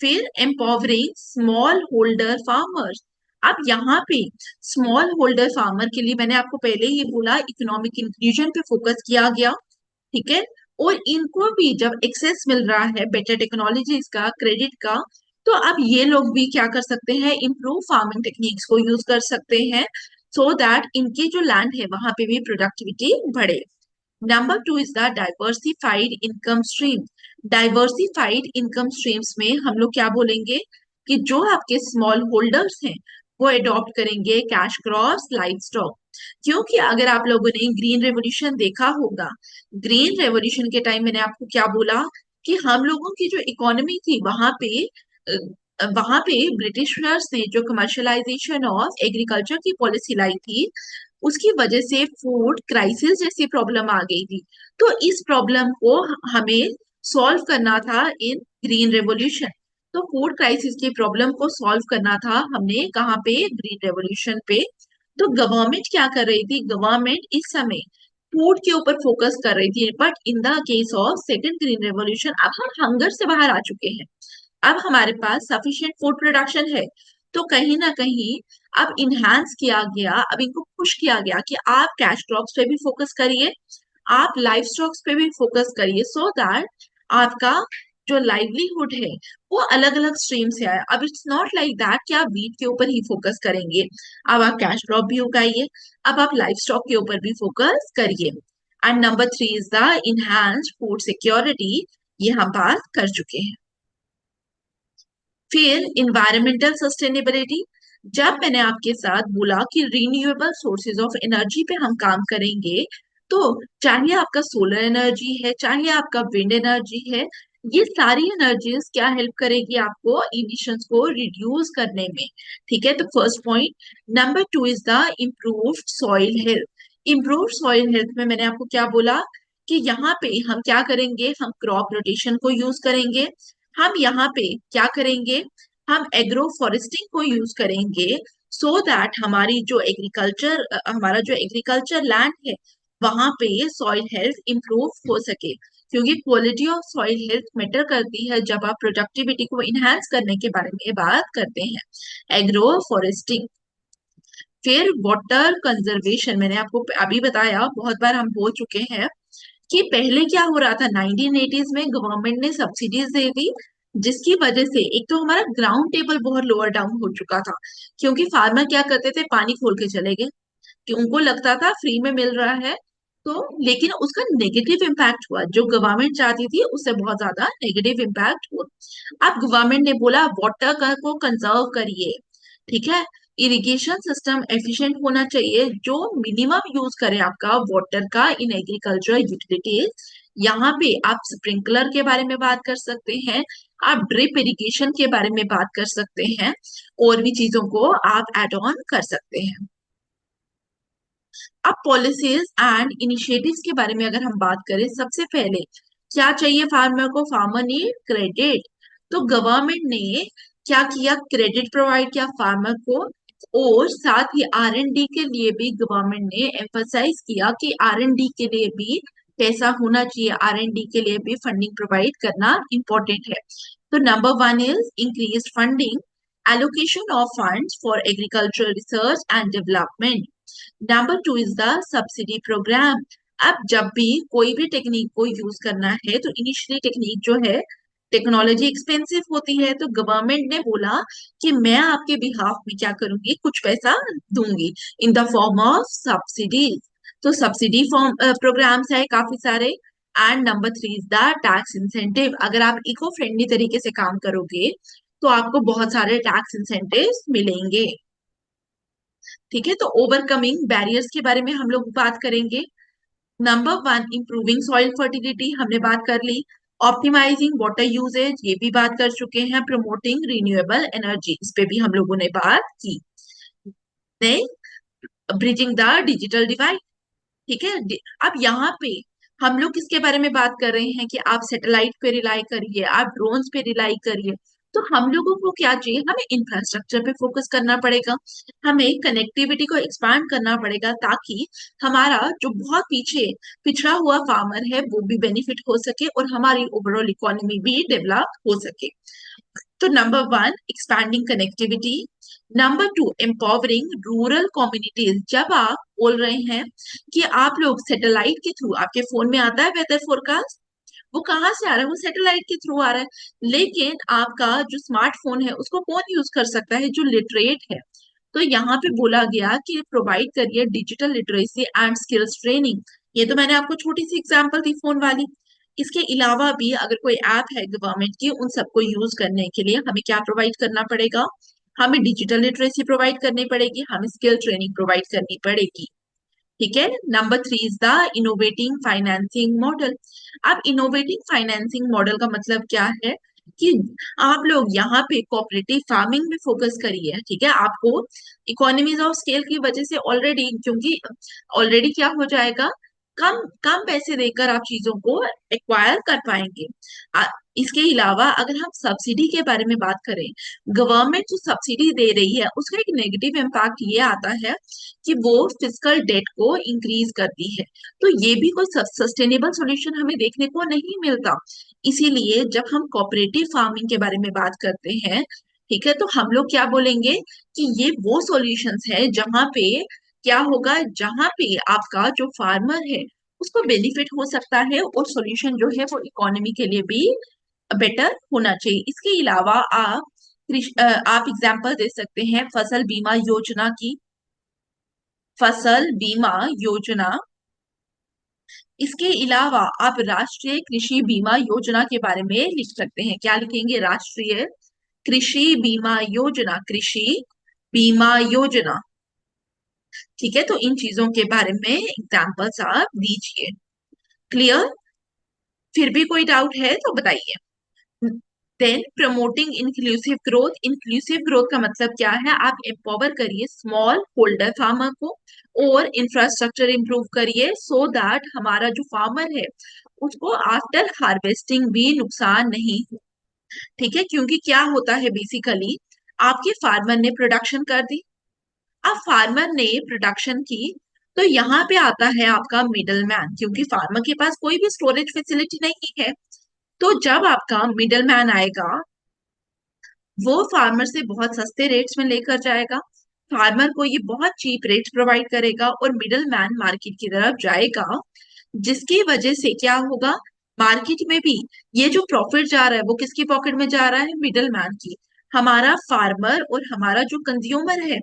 फिर एम्पावरिंग स्मॉल होल्डर फार्मर्स। अब यहाँ पे स्मॉल होल्डर फार्मर के लिए मैंने आपको पहले ही बोला इकोनॉमिक इंक्लूजन पे फोकस किया गया, ठीक है, और इनको भी जब एक्सेस मिल रहा है बेटर टेक्नोलॉजीज का, क्रेडिट का, तो अब ये लोग भी क्या कर सकते हैं, इम्प्रूव फार्मिंग टेक्निक्स को यूज कर सकते हैं सो दैट इनकी जो लैंड है वहां पे भी प्रोडक्टिविटी बढ़े। Number two is the diversified income stream. Diversified income streams में हम लोग क्या बोलेंगे कि जो आपके स्मॉल होल्डर्स हैं वो अडॉप्ट करेंगे कैश क्रॉप्स लाइफ स्टॉक, क्योंकि अगर आप लोगों ने ग्रीन रेवोल्यूशन देखा होगा, ग्रीन रेवोल्यूशन के टाइम मैंने आपको क्या बोला कि हम लोगों की जो इकोनॉमी थी वहां पे ब्रिटिशर्स ने जो कमर्शलाइजेशन ऑफ एग्रीकल्चर की पॉलिसी लाई थी उसकी वजह से फूड क्राइसिस जैसी प्रॉब्लम आ गई थी। तो इस प्रॉब्लम को हमें सॉल्व करना था इन ग्रीन रेवोल्यूशन। तो फूड क्राइसिस की प्रॉब्लम को सॉल्व करना था हमने कहाँ पे, ग्रीन रेवोल्यूशन पे। तो गवर्नमेंट क्या कर रही थी, गवर्नमेंट इस समय फूड के ऊपर फोकस कर रही थी, but in the case of second green revolution अब हम हंगर से बाहर आ चुके हैं, अब हमारे पास सफिशिएंट फूड प्रोडक्शन है। तो कहीं ना कहीं अब इनहांस किया गया, अब इनको पुश किया गया कि आप कैश क्रॉप्स पे भी फोकस करिए, आप लाइफ स्टॉक्स पे भी फोकस करिए सो दैट आपका जो लाइवलीहुड है वो अलग अलग स्ट्रीम से आए। अब इट्स नॉट लाइक दैट कि आप वीट के ऊपर ही फोकस करेंगे, अब आप कैश क्रॉप भी उगाइए, अब आप लाइफ स्टॉक के ऊपर भी फोकस करिए। And number three is the enhanced food security, ये हम बात कर चुके हैं। फिर इन्वायरमेंटल सस्टेनेबिलिटी, जब मैंने आपके साथ बोला कि रिन्यूएबल सोर्सेज ऑफ एनर्जी पे हम काम करेंगे, तो चाहे आपका सोलर एनर्जी है चाहे आपका विंड एनर्जी है, ये सारी एनर्जीज क्या हेल्प करेगी आपको इमिशंस को रिड्यूस करने में, ठीक है। तो first point. Number two is the improved soil health. Improved soil health में मैंने आपको क्या बोला कि यहाँ पे हम क्या करेंगे, हम क्रॉप रोटेशन को यूज करेंगे, हम यहाँ पे क्या करेंगे, हम एग्रो फॉरेस्टिंग को यूज करेंगे सो दैट हमारा जो एग्रीकल्चर लैंड है वहां पे सॉइल हेल्थ इंप्रूव हो सके, क्योंकि quality of soil health matter करती है जब आप प्रोडक्टिविटी को इनहेंस करने के बारे में बात करते हैं, एग्रो फॉरेस्टिंग। फिर वाटर कंजर्वेशन, मैंने आपको अभी बताया, बहुत बार हम बोल चुके हैं कि पहले क्या हो रहा था, 1980s में गवर्नमेंट ने सब्सिडीज दे दी, जिसकी वजह से एक तो हमारा ग्राउंड टेबल बहुत लोअर डाउन हो चुका था, क्योंकि फार्मर क्या करते थे, पानी खोल के चले गए कि उनको लगता था फ्री में मिल रहा है। तो लेकिन उसका नेगेटिव इम्पैक्ट हुआ, जो गवर्नमेंट चाहती थी उससे बहुत ज्यादा नेगेटिव इम्पैक्ट हुआ। अब गवर्नमेंट ने बोला वाटर का को कंजर्व करिए, ठीक है, इरिगेशन सिस्टम एफिशिएंट होना चाहिए जो मिनिमम यूज करे आपका वाटर का इन एग्रीकल्चर यूटिलिटीज। यहाँ पे आप स्प्रिंकलर के बारे में बात कर सकते हैं, आप ड्रिप इरिगेशन के बारे में बात कर सकते हैं, और भी चीजों को आप एड ऑन कर सकते हैं। अब पॉलिसीज एंड इनिशिएटिव्स के बारे में अगर हम बात करें, सबसे पहले क्या चाहिए फार्मर को? Farmer need credit. तो गवर्नमेंट ने क्या किया? क्रेडिट प्रोवाइड किया फार्मर को। और साथ ही आर एंड डी के लिए भी गवर्नमेंट ने एम्फसाइज किया कि आर एंड डी के लिए भी पैसा होना चाहिए, आर एंड डी के लिए भी फंडिंग प्रोवाइड करना इम्पोर्टेंट है। तो number one is increase funding, allocation of funds for agriculture research and development. Number two is the subsidy programme. अब जब भी कोई भी टेक्निक को यूज करना है तो इनिशियली टेक्निक जो है, टेक्नोलॉजी एक्सपेंसिव होती है, तो गवर्नमेंट ने बोला कि मैं आपके बिहाफ में क्या करूंगी, कुछ पैसा दूंगी in the form of subsidies. तो सब्सिडी फॉर्म प्रोग्राम्स है काफी सारे। And number three is the tax incentive. अगर आप इको फ्रेंडली तरीके से काम करोगे तो आपको बहुत सारे टैक्स इंसेंटिव मिलेंगे। ठीक है, तो ओवरकमिंग बैरियर्स के बारे में हम लोग बात करेंगे। Number one, improving soil fertility, हमने बात कर ली। ऑप्टिमाइजिंग वाटर यूजेज, ये भी बात कर चुके हैं। प्रमोटिंग रिन्यूएबल एनर्जी, इस पे भी हम लोगों ने बात की। Bridging the digital divide. ठीक है, अब यहाँ पे हम लोग किसके बारे में बात कर रहे हैं कि आप सैटेलाइट पे रिलाई करिए, आप ड्रोन्स पे रिलाई करिए। तो हम लोगों को क्या चाहिए? हमें इंफ्रास्ट्रक्चर पे फोकस करना पड़ेगा, हमें कनेक्टिविटी को एक्सपांड करना पड़ेगा, ताकि हमारा जो बहुत पीछे पिछड़ा हुआ फार्मर है वो भी बेनिफिट हो सके और हमारी ओवरऑल इकोनॉमी भी डेवलप हो सके। तो number one, expanding connectivity. Number two, empowering rural communities. जब आप बोल रहे हैं कि आप लोग सैटेलाइट के थ्रू, आपके फोन में आता है वेदर फोरकास्ट, वो कहाँ से आ रहा है? वो सैटेलाइट के थ्रू आ रहा है। लेकिन आपका जो स्मार्टफोन है उसको कौन यूज कर सकता है? जो लिटरेट है। तो यहाँ पे बोला गया कि प्रोवाइड करिए digital literacy and skills training. ये तो मैंने आपको छोटी सी एग्जांपल दी फोन वाली। इसके अलावा भी अगर कोई ऐप है गवर्नमेंट की, उन सबको यूज करने के लिए हमें क्या प्रोवाइड करना पड़ेगा? हमें डिजिटल लिटरेसी प्रोवाइड करनी पड़ेगी, हमें स्किल ट्रेनिंग प्रोवाइड करनी पड़ेगी। ठीक है, number three is the innovating financing model. अब इनोवेटिंग फाइनेंसिंग मॉडल का मतलब क्या है कि आप लोग यहाँ पे कोऑपरेटिव फार्मिंग में फोकस करिए। ठीक है, आपको इकोनॉमीज ऑफ स्केल की वजह से ऑलरेडी, क्योंकि ऑलरेडी क्या हो जाएगा, कम कम पैसे देकर आप चीजों को एक्वायर कर पाएंगे। इसके अलावा अगर हम सब्सिडी के बारे में बात करें, गवर्नमेंट जो सब्सिडी दे रही है उसका एक नेगेटिव इम्पैक्ट ये आता है कि वो फिजिकल डेट को इंक्रीज करती है। तो ये भी कोई सस्टेनेबल सॉल्यूशन हमें देखने को नहीं मिलता। इसीलिए जब हम कोऑपरेटिव फार्मिंग के बारे में बात करते हैं, ठीक है, तो हम लोग क्या बोलेंगे कि ये वो सॉल्यूशंस है जहां पे क्या होगा, जहां पे आपका जो फार्मर है उसको बेनिफिट हो सकता है, और सॉल्यूशन जो है वो इकोनॉमी के लिए भी बेटर होना चाहिए। इसके अलावा आप एग्जांपल दे सकते हैं फसल बीमा योजना की। फसल बीमा योजना। इसके अलावा आप राष्ट्रीय कृषि बीमा योजना के बारे में लिख सकते हैं। क्या लिखेंगे? राष्ट्रीय कृषि बीमा योजना, कृषि बीमा योजना। ठीक है, तो इन चीजों के बारे में एग्जाम्पल्स आप दीजिए। क्लियर? फिर भी कोई डाउट है तो बताइए। Then promoting inclusive growth. Inclusive growth का मतलब क्या है? आप एम्पावर करिए स्मॉल होल्डर फार्मर को, और इंफ्रास्ट्रक्चर इंप्रूव करिए सो दैट हमारा जो फार्मर है उसको आफ्टर हार्वेस्टिंग भी नुकसान नहीं हो। ठीक है, क्योंकि क्या होता है बेसिकली, आपके फार्मर ने प्रोडक्शन कर दी, अब फार्मर ने प्रोडक्शन की, तो यहाँ पे आता है आपका मिडल मैन, क्योंकि फार्मर के पास कोई भी स्टोरेज फैसिलिटी नहीं है। तो जब आपका मिडल मैन आएगा, वो फार्मर से बहुत सस्ते रेट्स में लेकर जाएगा, फार्मर को ये बहुत चीप रेट्स प्रोवाइड करेगा, और मिडल मैन मार्केट की तरफ जाएगा, जिसकी वजह से क्या होगा, मार्केट में भी ये जो प्रॉफिट जा रहा है वो किसकी पॉकेट में जा रहा है? मिडल मैन की। हमारा फार्मर और हमारा जो कंज्यूमर है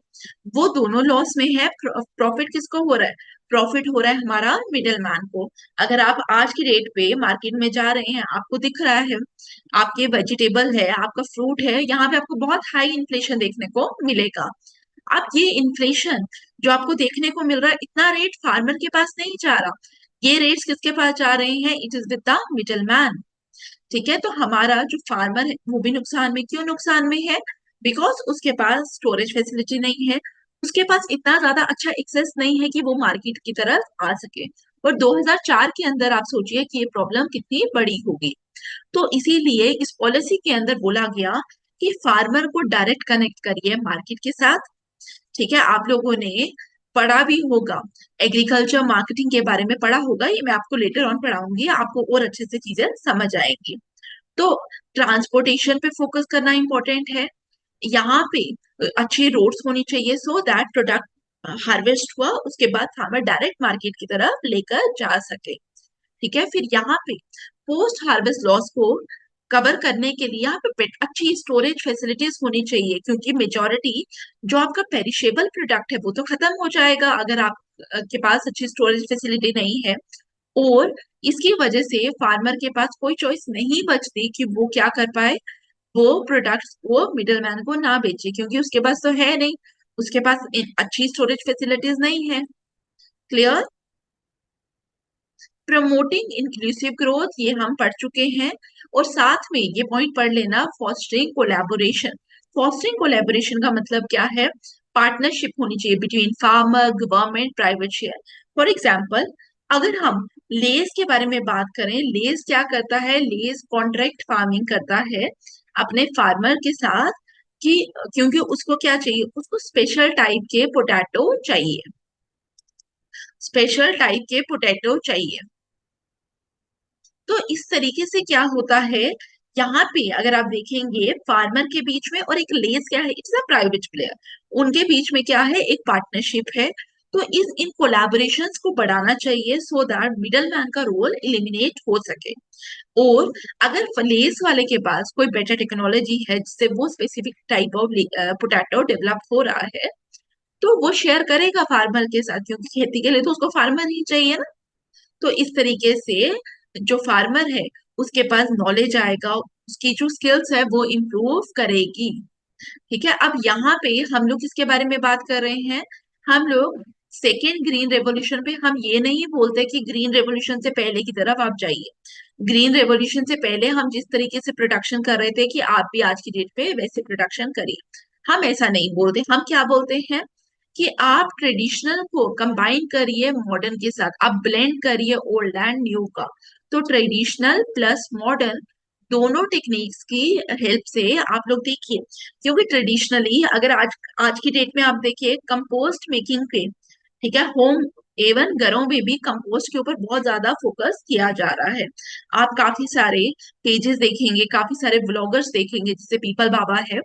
वो दोनों लॉस में है। प्रॉफिट किसको हो रहा है? प्रॉफिट हो रहा है हमारा मिडल मैन को। अगर आप आज की रेट पे मार्केट में जा रहे हैं, आपको दिख रहा है आपके वेजिटेबल है, आपका फ्रूट है, यहाँ पे आपको बहुत हाई इन्फ्लेशन देखने को मिलेगा। अब ये इन्फ्लेशन जो आपको देखने को मिल रहा है, इतना रेट फार्मर के पास नहीं जा रहा, ये रेट्स किसके पास जा रहे हैं? It is with the middle man. ठीक है, तो हमारा जो फार्मर है वो भी नुकसान में, क्यों नुकसान में है? बिकॉज उसके पास स्टोरेज फैसिलिटी नहीं है, उसके पास इतना ज्यादा अच्छा एक्सेस नहीं है कि वो मार्केट की तरफ आ सके। और 2004 के अंदर आप सोचिए कि ये प्रॉब्लम कितनी बड़ी होगी। तो इसीलिए इस पॉलिसी के अंदर बोला गया कि फार्मर को डायरेक्ट कनेक्ट करिए मार्केट के साथ। ठीक है, आप लोगों ने पढ़ा भी होगा, एग्रीकल्चर मार्केटिंग के बारे में पढ़ा होगा, ये मैं आपको लेटर ऑन पढ़ाऊंगी, आपको और अच्छे से चीजें समझ आएगी। तो ट्रांसपोर्टेशन पे फोकस करना इंपॉर्टेंट है। यहाँ पे अच्छी रोड्स होनी चाहिए सो दैट प्रोडक्ट हार्वेस्ट हुआ उसके बाद फार्मर डायरेक्ट मार्केट की तरफ लेकर जा सके। ठीक है, फिर यहाँ पे पोस्ट हार्वेस्ट लॉस को कवर करने के लिए यहाँ पे अच्छी स्टोरेज फैसिलिटीज होनी चाहिए, क्योंकि मेजोरिटी जो आपका पेरिशेबल प्रोडक्ट है वो तो खत्म हो जाएगा अगर आप के पास अच्छी स्टोरेज फैसिलिटी नहीं है। और इसकी वजह से फार्मर के पास कोई चॉइस नहीं बचती कि वो क्या कर पाए, वो प्रोडक्ट्स वो मिडल मैन को ना बेचे, क्योंकि उसके पास तो है नहीं, उसके पास अच्छी स्टोरेज फैसिलिटीज नहीं है। क्लियर? प्रमोटिंग इंक्लूसिव ग्रोथ ये हम पढ़ चुके हैं। और साथ में ये पॉइंट पढ़ लेना, फॉस्टरिंग कोलैबोरेशन। फॉस्टरिंग कोलैबोरेशन का मतलब क्या है? पार्टनरशिप होनी चाहिए between farmer, government, private share. For example, अगर हम लेस के बारे में बात करें, लेस क्या करता है? लेस कॉन्ट्रैक्ट फार्मिंग करता है अपने फार्मर के साथ, कि क्योंकि उसको क्या चाहिए? उसको स्पेशल टाइप के पोटैटो चाहिए, स्पेशल टाइप के पोटैटो चाहिए। तो इस तरीके से क्या होता है, यहाँ पे अगर आप देखेंगे फार्मर के बीच में और एक लेस क्या है, इट्स अ प्राइवेट प्लेयर, उनके बीच में क्या है? एक पार्टनरशिप है। तो इस इन कोलैबोरेशंस को बढ़ाना चाहिए सो दैट मिडल मैन का रोल एलिमिनेट हो सके। और अगर लेस वाले के पास कोई बेटर टेक्नोलॉजी है जिससे वो specific type of potato develop हो रहा है, तो वो शेयर करेगा फार्मर के साथ, क्योंकि खेती के लिए तो उसको फार्मर ही चाहिए ना। तो इस तरीके से जो फार्मर है उसके पास नॉलेज आएगा, उसकी जो स्किल्स है वो इम्प्रूव करेगी। ठीक है, अब यहाँ पे हम लोग किसके बारे में बात कर रहे हैं? हम लोग सेकेंड ग्रीन रेवोल्यूशन पे। हम ये नहीं बोलते कि ग्रीन रेवोल्यूशन से पहले की तरफ आप जाइए, ग्रीन रेवोल्यूशन से पहले हम जिस तरीके से प्रोडक्शन कर रहे थे कि आप भी आज की डेट पे वैसे प्रोडक्शन करिए, हम ऐसा नहीं बोलते। हम क्या बोलते हैं कि आप ट्रेडिशनल को कंबाइन करिए मॉडर्न के साथ, आप ब्लेंड करिए ओल्ड एंड न्यू का। तो ट्रेडिशनल प्लस मॉडर्न दोनों टेक्निक्स की हेल्प से आप लोग देखिए, क्योंकि ट्रेडिशनली अगर आज आज की डेट में आप देखिए कंपोस्ट मेकिंग पे, ठीक है, होम एवन घरों में भी कंपोस्ट के ऊपर बहुत ज्यादा फोकस किया जा रहा है। आप काफी सारे पेजेस देखेंगे, काफी सारे व्लॉगर्स देखेंगे, जैसे पीपल बाबा है,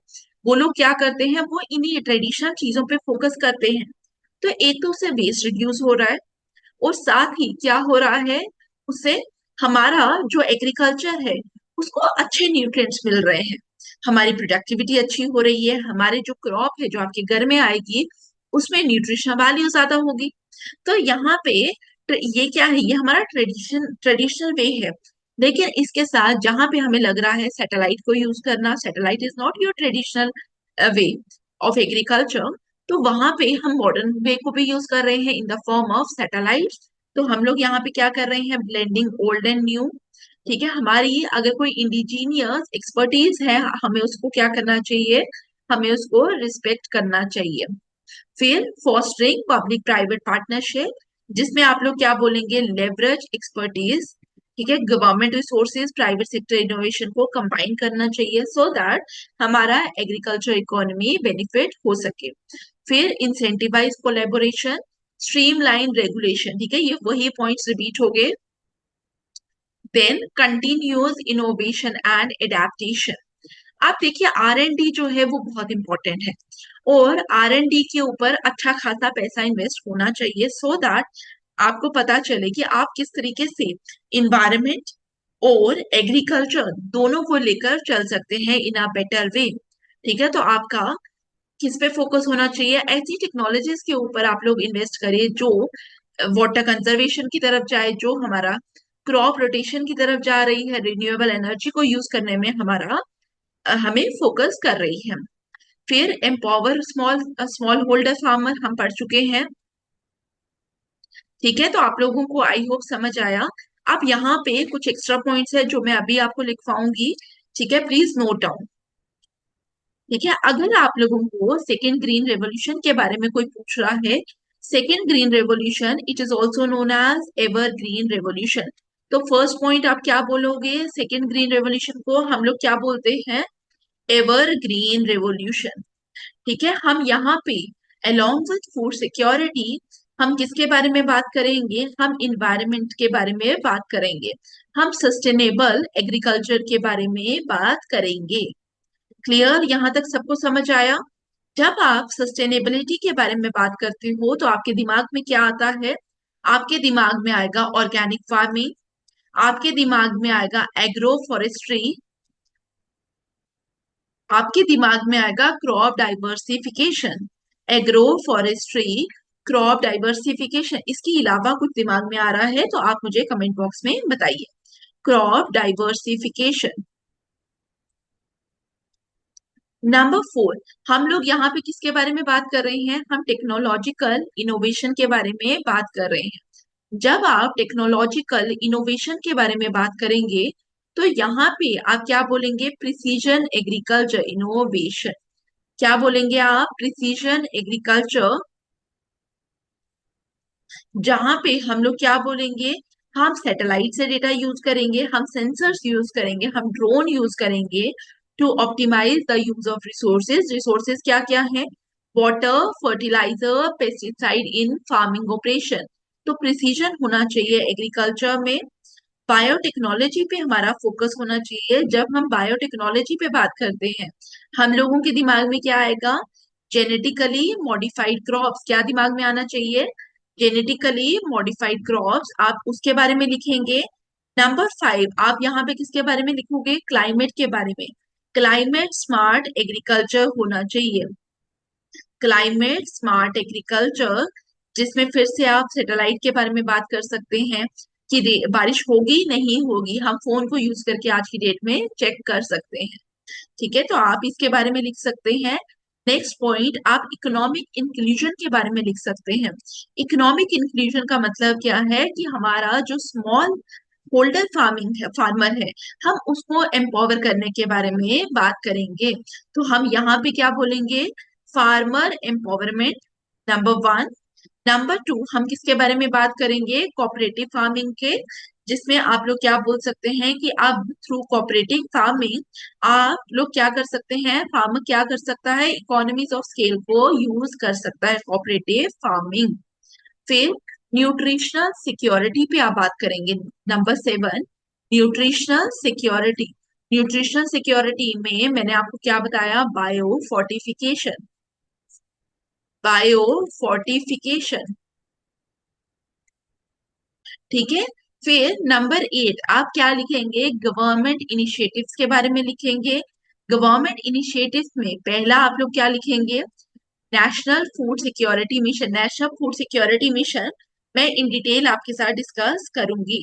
वो लोग क्या करते हैं, वो इन्हीं ट्रेडिशनल चीजों पे फोकस करते हैं। तो एक तो उससे वेस्ट रिड्यूस हो रहा है, और साथ ही क्या हो रहा है, उससे हमारा जो एग्रीकल्चर है उसको अच्छे न्यूट्रिएंट्स मिल रहे हैं, हमारी प्रोडक्टिविटी अच्छी हो रही है, हमारे जो क्रॉप है जो आपके घर में आएगी उसमें न्यूट्रिशन वैल्यू ज्यादा होगी। तो यहाँ पे ये क्या है, ये हमारा ट्रेडिशनल वे है। लेकिन इसके साथ जहां पे हमें लग रहा है सैटेलाइट को यूज करना, satellite is not your traditional way of agriculture, तो वहां पे हम मॉडर्न वे को भी यूज कर रहे हैं in the form of satellite. तो हम लोग यहाँ पे क्या कर रहे हैं, ब्लेंडिंग ओल्ड एंड न्यू। ठीक है, हमारी अगर कोई इंडिजीनियस एक्सपर्टीज है हमें उसको क्या करना चाहिए, हमें उसको रिस्पेक्ट करना चाहिए। फिर फॉस्टरिंग पब्लिक प्राइवेट पार्टनरशिप, जिसमें आप लोग क्या बोलेंगे, लेवरेज एक्सपर्टीज। ठीक है, government resources private sector innovation को कंबाइन करना चाहिए सो दैट हमारा एग्रीकल्चर इकोनॉमी बेनिफिट हो सके। फिर इंसेंटिवाइज कोलेबोरेशन, स्ट्रीमलाइन रेगुलेशन। ठीक है, ये वही पॉइंट्स रिपीट हो गए। Then continuous innovation and adaptation. आप देखिए आर एंड डी जो है वो बहुत इंपॉर्टेंट है, और आर एंड डी के ऊपर अच्छा खासा पैसा इन्वेस्ट होना चाहिए सो दैट आपको पता चले कि आप किस तरीके से इन्वायरमेंट और एग्रीकल्चर दोनों को लेकर चल सकते हैं इन अ बेटर वे। ठीक है, तो आपका किस पे फोकस होना चाहिए, ऐसी टेक्नोलॉजीज के ऊपर आप लोग इन्वेस्ट करिए जो वाटर कंजर्वेशन की तरफ जाए, जो हमारा क्रॉप रोटेशन की तरफ जा रही है, रिन्यूएबल एनर्जी को यूज करने में हमारा हमें फोकस कर रही है। फिर empower small small holder farmer हम पढ़ चुके हैं। ठीक है, तो आप लोगों को आई होप समझ आया। अब यहाँ पे कुछ एक्स्ट्रा पॉइंट्स है जो मैं अभी आपको लिखवाऊंगी। ठीक है, प्लीज नोट डाउन। ठीक है, अगर आप लोगों को सेकेंड ग्रीन रेवोल्यूशन के बारे में कोई पूछ रहा है, second green revolution it is also known as ever green revolution. तो फर्स्ट पॉइंट आप क्या बोलोगे? सेकेंड ग्रीन रेवोल्यूशन को हम लोग क्या बोलते हैं? Ever green revolution. ठीक है, हम यहाँ पे अलोंग विथ फूड सिक्योरिटी हम किसके बारे में बात करेंगे? हम इन्वायरमेंट के बारे में बात करेंगे, हम सस्टेनेबल एग्रीकल्चर के बारे में बात करेंगे। क्लियर? यहाँ तक सबको समझ आया? जब आप सस्टेनेबिलिटी के बारे में बात करते हो तो आपके दिमाग में क्या आता है? आपके दिमाग में आएगा ऑर्गेनिक फार्मिंग, आपके दिमाग में आएगा एग्रो फॉरेस्ट्री, आपके दिमाग में आएगा crop diversification. Agro forestry, crop diversification, इसके अलावा कुछ दिमाग में आ रहा है तो आप मुझे कमेंट बॉक्स में बताइए। Crop diversification. नंबर 4, हम लोग यहाँ पे किसके बारे में बात कर रहे हैं? हम टेक्नोलॉजिकल इनोवेशन के बारे में बात कर रहे हैं। जब आप टेक्नोलॉजिकल इनोवेशन के बारे में बात करेंगे तो यहाँ पे आप क्या बोलेंगे? Precision agriculture innovation. क्या बोलेंगे आप? Precision agriculture. जहां पे हम लोग क्या बोलेंगे? हम सैटेलाइट से डेटा यूज करेंगे, हम सेंसर्स यूज करेंगे, हम ड्रोन यूज करेंगे to optimise the use of resources. Resources क्या क्या है? Water, fertiliser, pesticide in farming operation. तो प्रिसीजन होना चाहिए एग्रीकल्चर में। बायोटेक्नोलॉजी पे हमारा फोकस होना चाहिए। जब हम बायोटेक्नोलॉजी पे बात करते हैं हम लोगों के दिमाग में क्या आएगा? Genetically modified crops. क्या दिमाग में आना चाहिए? जेनेटिकली मॉडिफाइड क्रॉप्स, आप उसके बारे में लिखेंगे। नंबर 5, आप यहाँ पे किसके बारे में लिखोगे? क्लाइमेट के बारे में। क्लाइमेट स्मार्ट एग्रीकल्चर होना चाहिए। क्लाइमेट स्मार्ट एग्रीकल्चर, जिसमें फिर से आप सैटेलाइट के बारे में बात कर सकते हैं कि बारिश होगी नहीं होगी, हम फोन को यूज करके आज की डेट में चेक कर सकते हैं। ठीक है, तो आप इसके बारे में लिख सकते हैं। नेक्स्ट पॉइंट, आप इकोनॉमिक इंक्लूजन के बारे में लिख सकते हैं। इकोनॉमिक इंक्लूजन का मतलब क्या है? कि हमारा जो स्मॉल होल्डर फार्मिंग है, फार्मर है, हम उसको एम्पावर करने के बारे में बात करेंगे। तो हम यहाँ पे क्या बोलेंगे? Farmer empowerment, number 1। नंबर 2, हम किसके बारे में बात करेंगे? कोऑपरेटिव फार्मिंग के, जिसमें आप लोग क्या बोल सकते हैं कि अब थ्रू कोऑपरेटिव फार्मिंग आप लोग क्या कर सकते हैं? फार्मर क्या कर सकता है? इकोनॉमीज ऑफ स्केल को यूज कर सकता है, कोऑपरेटिव फार्मिंग। फिर न्यूट्रिशनल सिक्योरिटी पे आप बात करेंगे। Number 7, nutritional security. Nutritional security में मैंने आपको क्या बताया? Bio fortification. Bio fortification. ठीक है, फिर नंबर 8, आप क्या लिखेंगे? गवर्नमेंट इनिशिएटिव्स के बारे में लिखेंगे। गवर्नमेंट इनिशिएटिव्स में पहला आप लोग क्या लिखेंगे? National food security mission. National food security mission मैं इन डिटेल आपके साथ डिस्कस करूंगी।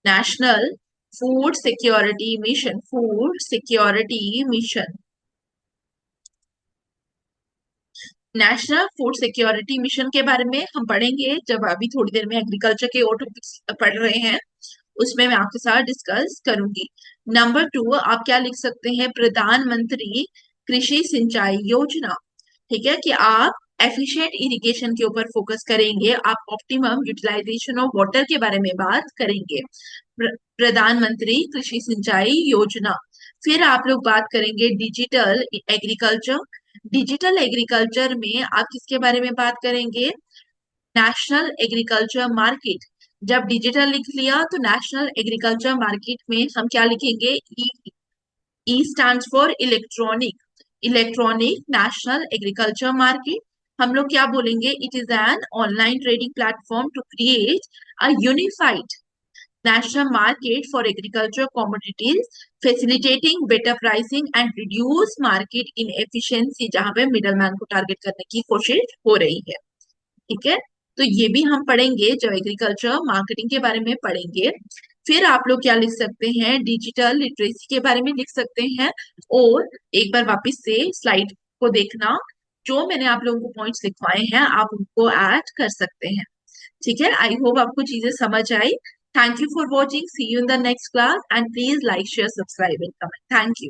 National food security mission, food security mission. National food security mission के बारे में हम पढ़ेंगे जब अभी थोड़ी देर में एग्रीकल्चर के और टॉपिक्स पढ़ रहे हैं, उसमें मैं आपके साथ डिस्कस करूंगी। नंबर 2, आप क्या लिख सकते हैं? प्रधानमंत्री कृषि सिंचाई योजना। ठीक है, कि आप एफिशिएंट इरिगेशन के ऊपर फोकस करेंगे, आप ऑप्टिमम यूटिलाइजेशन ऑफ वाटर के बारे में बात करेंगे। प्रधानमंत्री कृषि सिंचाई योजना। फिर आप लोग बात करेंगे डिजिटल एग्रीकल्चर। डिजिटल एग्रीकल्चर में आप किसके बारे में बात करेंगे? National agriculture market. जब डिजिटल लिख लिया तो नेशनल एग्रीकल्चर मार्केट में हम क्या लिखेंगे? E stands for electronic. Electronic national agriculture market. हम लोग क्या बोलेंगे? It is an online trading platform to create a unified national market for agriculture commodities, facilitating better pricing and reduce market inefficiency, जहां पे मिडल मैन को target करने की कोशिश हो रही है। ठीक है, तो ये भी हम पढ़ेंगे जब एग्रीकल्चर मार्केटिंग के बारे में पढ़ेंगे। फिर आप लोग क्या लिख सकते हैं? डिजिटल लिटरेसी के बारे में लिख सकते हैं। और एक बार वापस से स्लाइड को देखना, जो मैंने आप लोगों को पॉइंट्स लिखवाए हैं आप उनको ऐड कर सकते हैं। ठीक है, आई होप आपको चीजें समझ आई। Thank you for watching, see you in the next class and please like share subscribe and comment. Thank you.